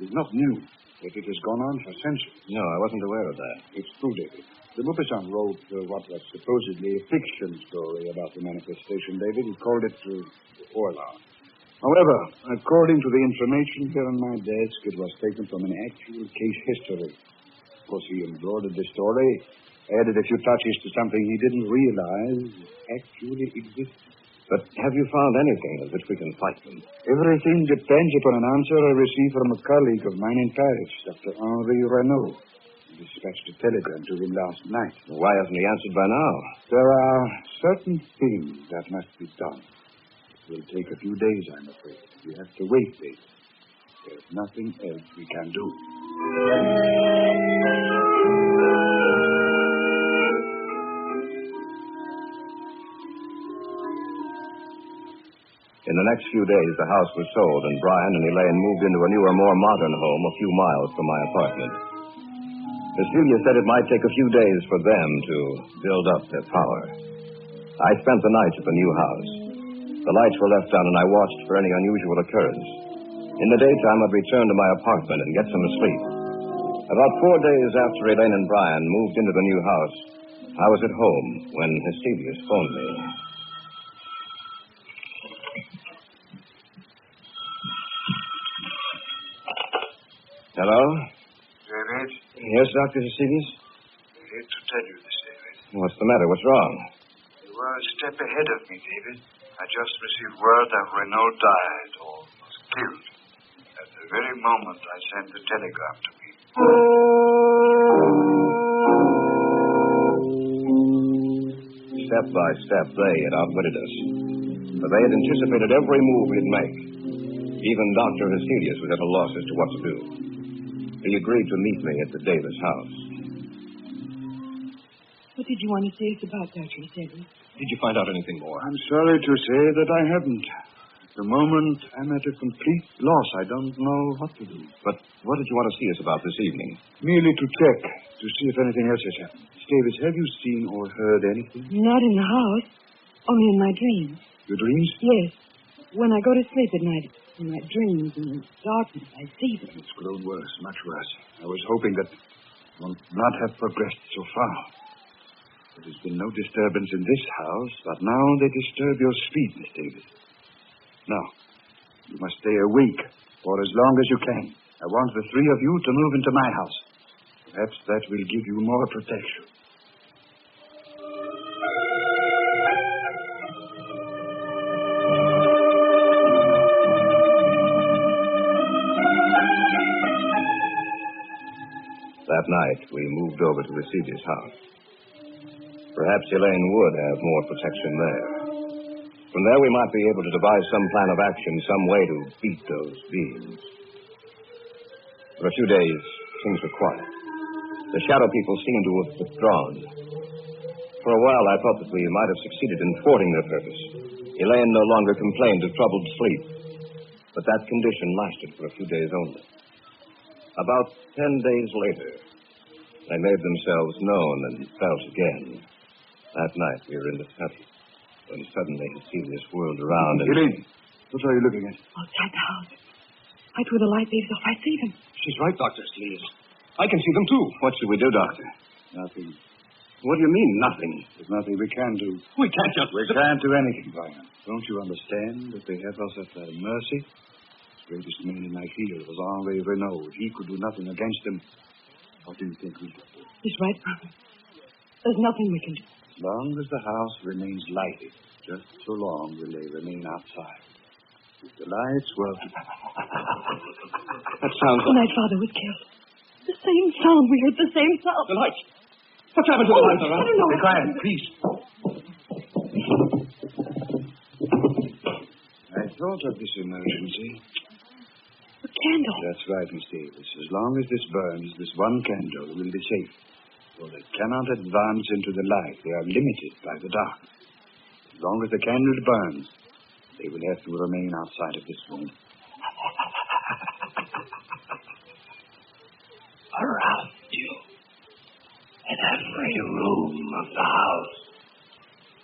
is not new, that it has gone on for centuries. No, I wasn't aware of that. It's true, David. The Maupassant wrote what was supposedly a fiction story about the manifestation, David. He called it the Orla. However, according to the information here on my desk, it was taken from an actual case history. Of course, he embroidered the story, added a few touches to something he didn't realize actually existed. But have you found anything of which we can fight them? Everything depends upon an answer I received from a colleague of mine in Paris, Dr. Henri Renaud. He dispatched a telegram to him last night. Why hasn't he answered by now? There are certain things that must be done. It will take a few days, I'm afraid. You have to wait, David. There's nothing else we can do. In the next few days, the house was sold, and Brian and Elaine moved into a newer, more modern home a few miles from my apartment. Cecilia said it might take a few days for them to build up their power. I spent the night at the new house. The lights were left on, and I watched for any unusual occurrence. In the daytime, I'd return to my apartment and get some sleep. About 4 days after Elaine and Brian moved into the new house, I was at home when Hestelius phoned me. Hello? David? Yes, Dr. Hestelius? I hate to tell you this, David. What's the matter? What's wrong? You are a step ahead of me, David. I just received word that Renaud died or was killed. At the very moment I sent the telegram to me. Step by step, they had outwitted us. But they had anticipated every move we'd make. Even Dr. Hestelius was at a loss as to what to do. He agreed to meet me at the Davis house. What did you want to say us about, Dr. Sedley? Did you find out anything more? I'm sorry to say that I haven't. At the moment, I'm at a complete loss. I don't know what to do. But what did you want to see us about this evening? Merely to check, to see if anything else has happened. Davis, have you seen or heard anything? Not in the house. Only in my dreams. Your dreams? Yes. When I go to sleep at night, in my dreams, in the darkness, I see them. It's grown worse, much worse. I was hoping that one would not have progressed so far. There's been no disturbance in this house, but now they disturb your sleep, Miss Davis. Now, you must stay awake for as long as you can. I want the three of you to move into my house. Perhaps that will give you more protection. That night, we moved over to Lucidia's house. Perhaps Elaine would have more protection there. From there, we might be able to devise some plan of action, some way to beat those beings. For a few days, things were quiet. The shadow people seemed to have withdrawn. For a while, I thought that we might have succeeded in thwarting their purpose. Elaine no longer complained of troubled sleep. But that condition lasted for a few days only. About 10 days later, they made themselves known and felt again. That night, we were in the study, when suddenly he see this whirled around and... Elaine, what are you looking at? Outside the house. Right where the light leaves off, I see them. She's right, Dr. Sleeve. I can see them, too. What should we do, Doctor? Nothing. What do you mean, nothing? There's nothing we can do. We can't just... We can't do anything, Brian. Don't you understand that they have us at their mercy? The greatest man in my field was Henri Renaud. He could do nothing against them. What do you think we do? He's right, Brother. There's nothing we can do. As long as the house remains lighted, just so long will they remain outside. If the lights were... That sounds... The night Father was killed. The same sound. We heard the same sound. The lights. What's happened to the lights around? I don't know. Be quiet, please. I thought of this emergency. A candle. That's right, Miss Davis. As long as this burns, this one candle will be safe. For they cannot advance into the light. They are limited by the dark. As long as the candle burns, they will have to remain outside of this room. Around you, in every room of the house,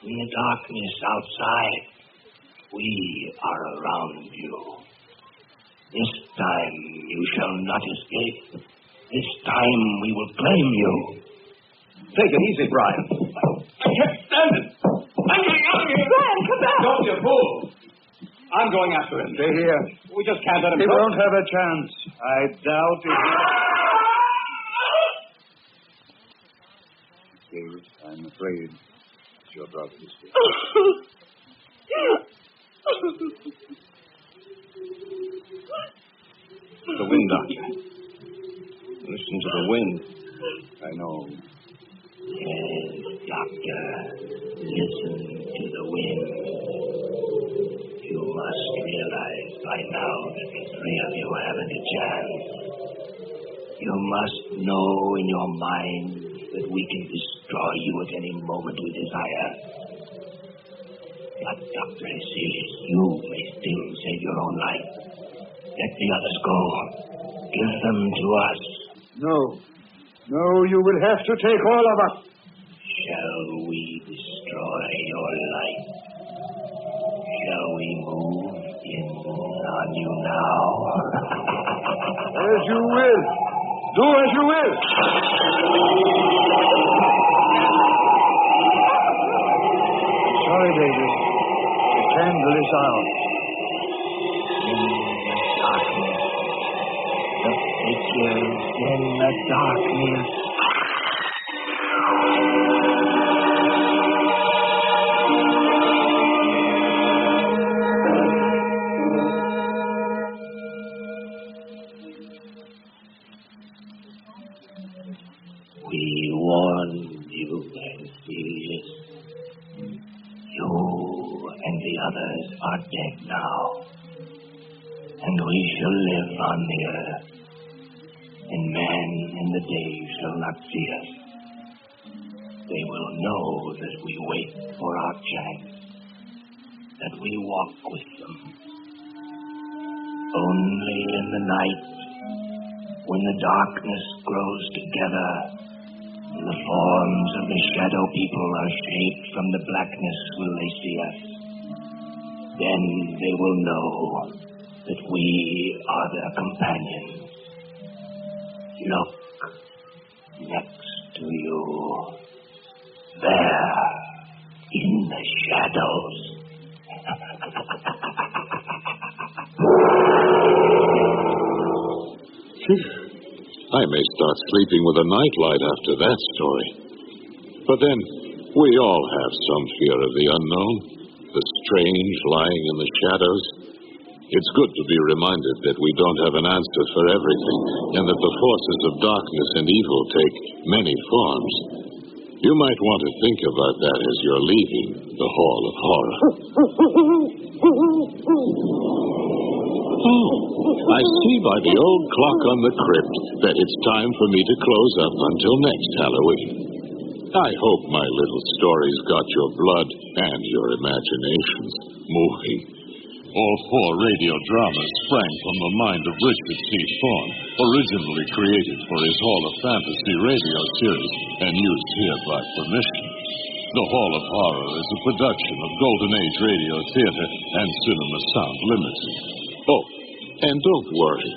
in the darkness outside, we are around you. This time you shall not escape. This time we will blame you. Take it easy, Brian. I can't stand it. I'm getting out of here. Brian, come back. Don't be a fool. I'm going after him. Stay here. We just can't let him He go. won't have a chance. I doubt it. David, I'm afraid it's your brother is dead. The wind, Doctor. Listen to the wind. I know. Yes, Doctor, listen to the wind. You must realize by now that the three of you haven't a chance. You must know in your mind that we can destroy you at any moment we desire. But, Dr. Hesselius, you may still save your own life. Let the others go. Give them to us. No. No, you will have to take all of us. Shall we destroy your life? Shall we move in on you now? As you will. Do as you will. Sorry, David. The candle is out. In the darkness. The figures in the darkness. We warned you, Hesselius. You and the others are dead now. And we shall live on the earth. And man in the day shall not see us. they will know that we wait for our chance, that we walk with them. Only in the night, when the darkness grows together, and the forms of the shadow people are shaped from the blackness, will they see us. Then they will know that we are their companions. Look next to you, there in the shadows. I may start sleeping with a nightlight after that story. But then, we all have some fear of the unknown, the strange lying in the shadows. It's good to be reminded that we don't have an answer for everything, and that the forces of darkness and evil take many forms. You might want to think about that as you're leaving the Hall of Horror. Oh, I see by the old clock on the crypt that it's time for me to close up until next Halloween. I hope my little stories got your blood and your imaginations moving. All 4 radio dramas sprang from the mind of Richard C. Thorne, originally created for his Hall of Fantasy radio series and used here by permission. The Hall of Horror is a production of Golden Age Radio Theater and Cinema Sound Limited. Oh, and don't worry.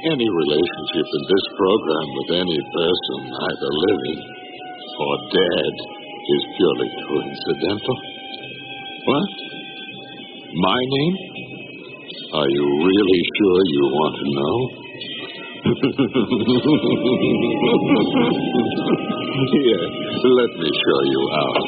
Any relationship in this program with any person, either living or dead, is purely coincidental. What? My name? Are you really sure you want to know? Here, let me show you out.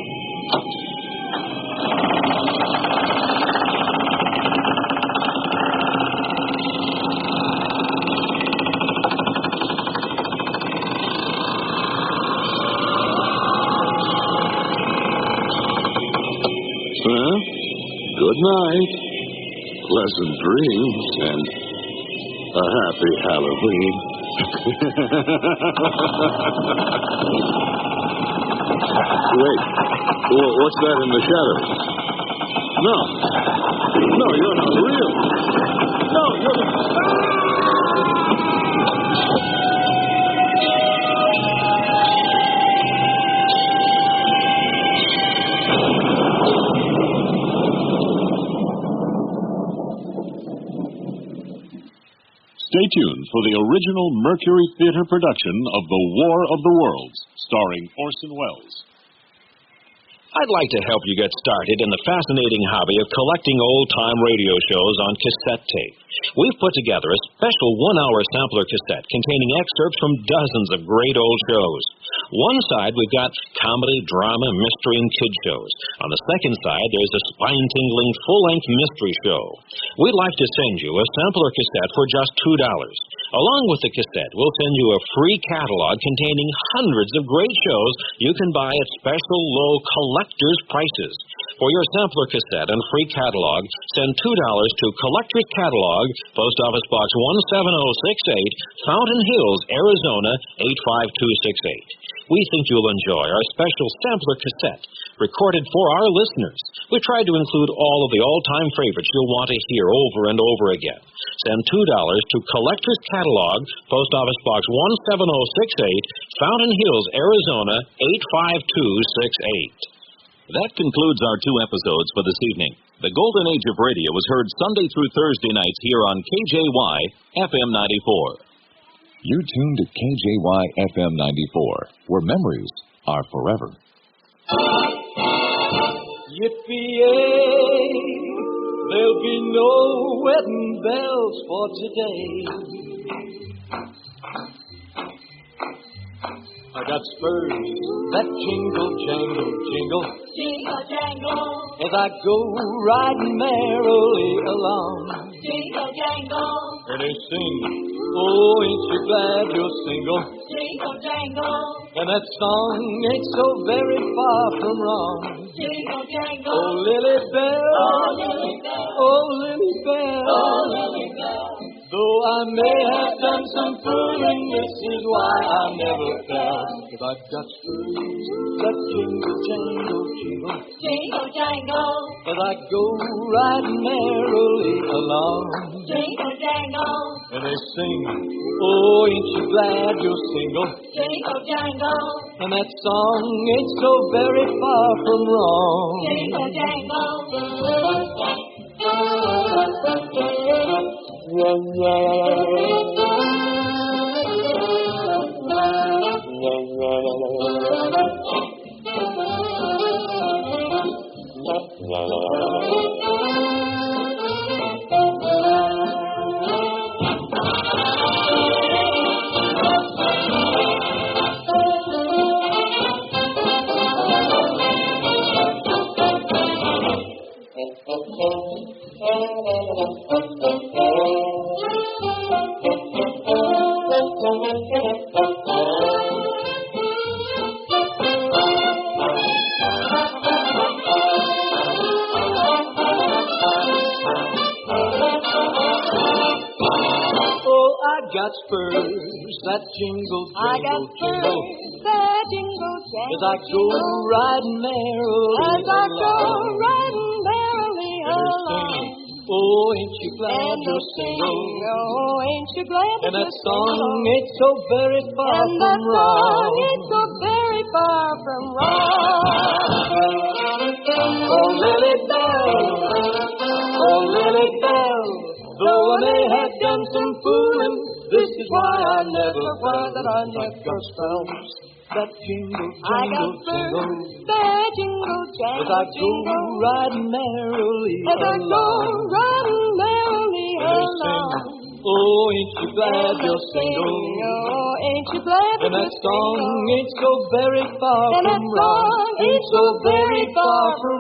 Well, good night. Pleasant dreams and a happy Halloween. Wait, what's that in the shadows? No, you're not real. No, you're Stay tuned for the original Mercury Theater production of The War of the Worlds, starring Orson Welles. I'd like to help you get started in the fascinating hobby of collecting old-time radio shows on cassette tape. We've put together a special 1-hour sampler cassette containing excerpts from dozens of great old shows. One side, we've got comedy, drama, mystery, and kid shows. On the second side, there's a spine-tingling, full-length mystery show. We'd like to send you a sampler cassette for just $2. Along with the cassette, we'll send you a free catalog containing hundreds of great shows you can buy at special low collector's prices. For your sampler cassette and free catalog, send $2 to Collector's Catalog, Post Office Box 17068, Fountain Hills, Arizona 85268. We think you'll enjoy our special sampler cassette, recorded for our listeners. We tried to include all of the all-time favorites you'll want to hear over and over again. Send $2 to Collector's Catalog, Post Office Box 17068, Fountain Hills, Arizona 85268. That concludes our 2 episodes for this evening. The Golden Age of Radio was heard Sunday through Thursday nights here on KJY FM 94. You tuned to KJY FM 94, where memories are forever. Yippee-yay, there'll be no wedding bells for today. I got spurs that jingle, jangle, jingle. Jingle, jangle. As I go riding merrily along. Jingle, jangle. And they sing, oh, ain't you glad you're single? Jingle, jangle. And that song ain't so very far from wrong. Jingle, jangle. Oh, Lily Bell. Oh, Lily Bell. Oh, Lily Bell. Oh, Lily Bell. Though I may have done some fooling, this is why I never fell. If I've got spurs that jingle, jangle, jingle, Jingle jangle, as I go riding merrily along, jingle jangle, and they sing, oh, ain't you glad you're single? jingle jangle, And that song ain't so very far from wrong. jingle jangle. Got spurs that jingle, I got jingle, jingle, spurs that jingle, jangle, as I go riding merrily as I go along. riding merrily along. Oh, ain't you glad And you're single? Oh, ain't you glad And that you're song single? ain't so very far And from that wrong. song ain't so very far from wrong. Oh, Lily Bell, oh, Lily Bell, though I may have done some fooling, this is why I never fell. That I never fell. That jingle, I got jingle, spurs jingle, that jingle, as jangle, I go jingle, riding merrily as I go along. riding merrily And they along. sing, oh, ain't you glad you're single? Oh, ain't you glad And that you're song single? ain't so very far And that from wrong. song ain't so very far from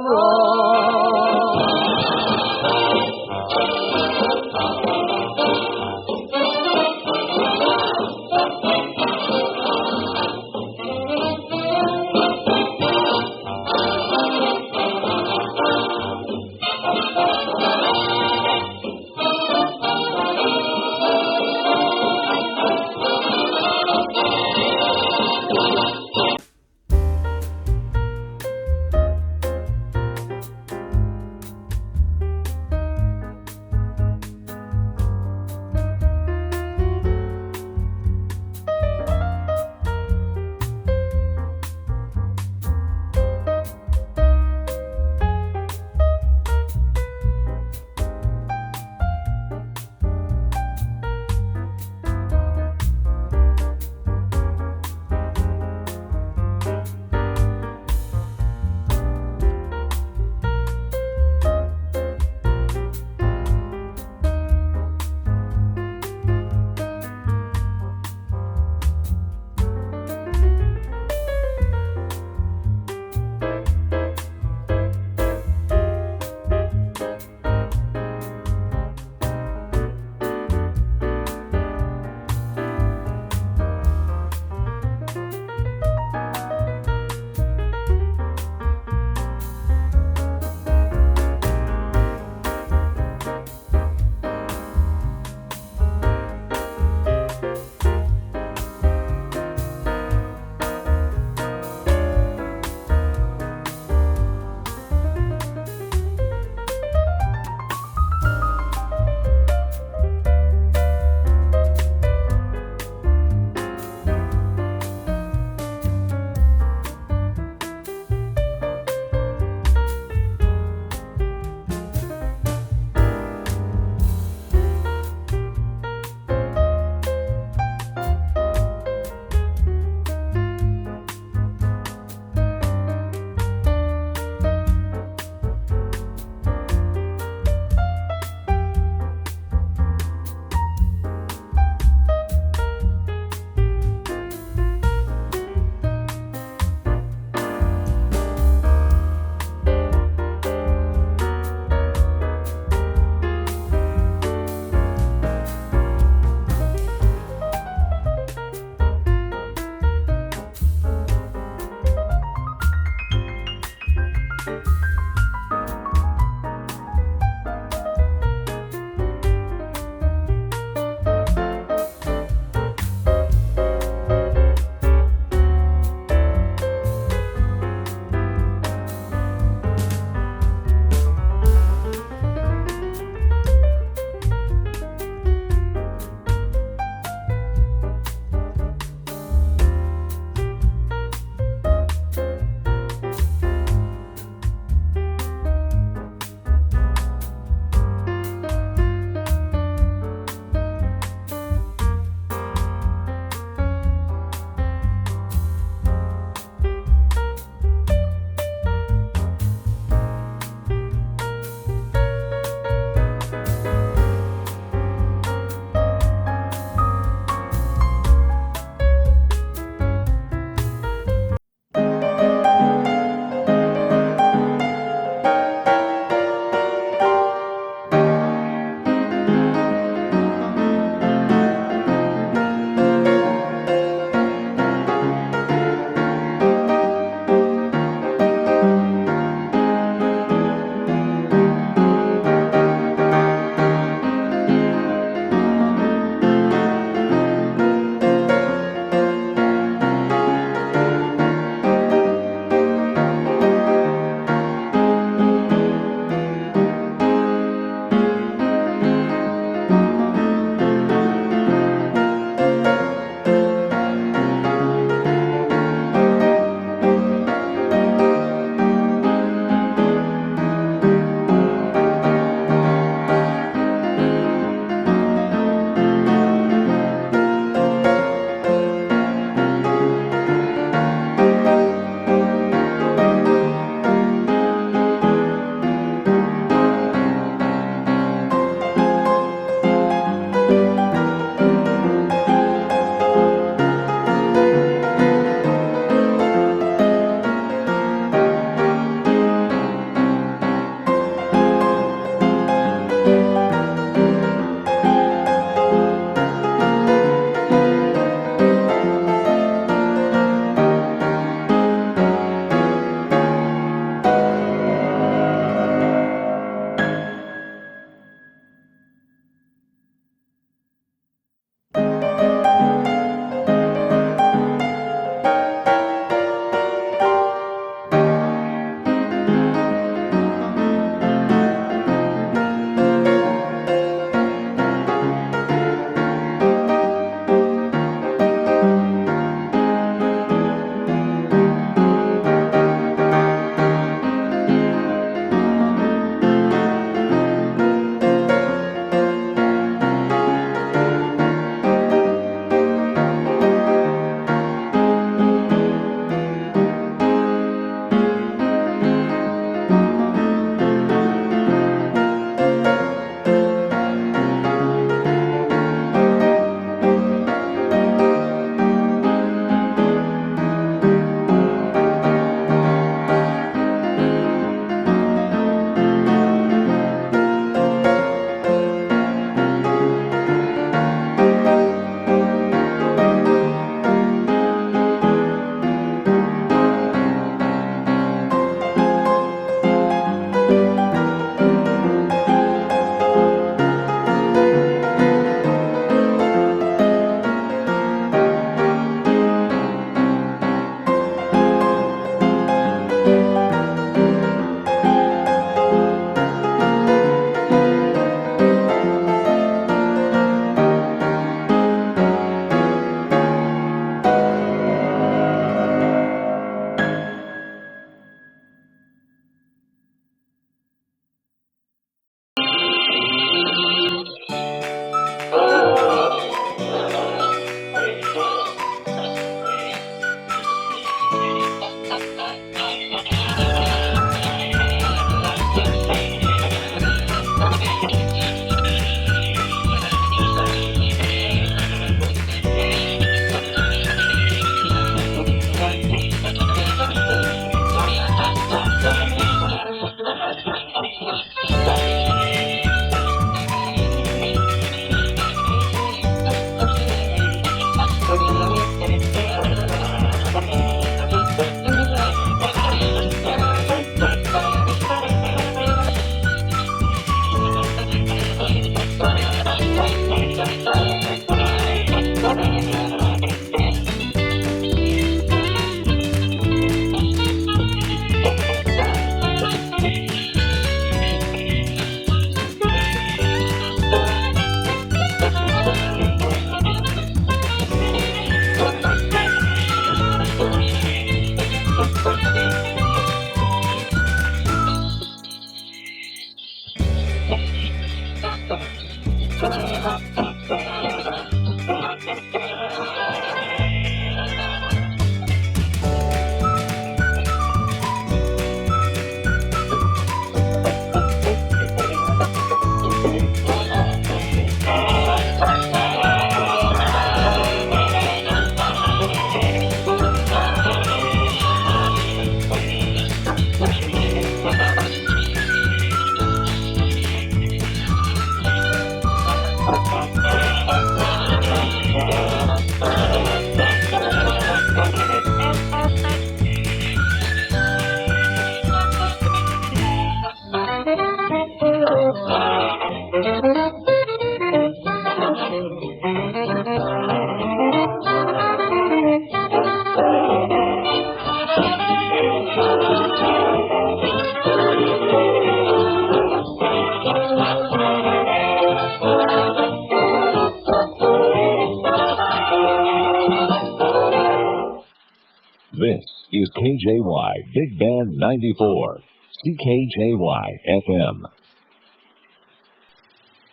This is KJY Big Band 94, CKJY FM.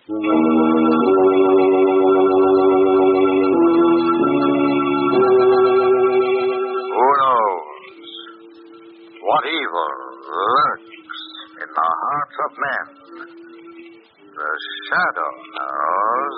Who knows what evil lurks in the hearts of men? The shadow knows.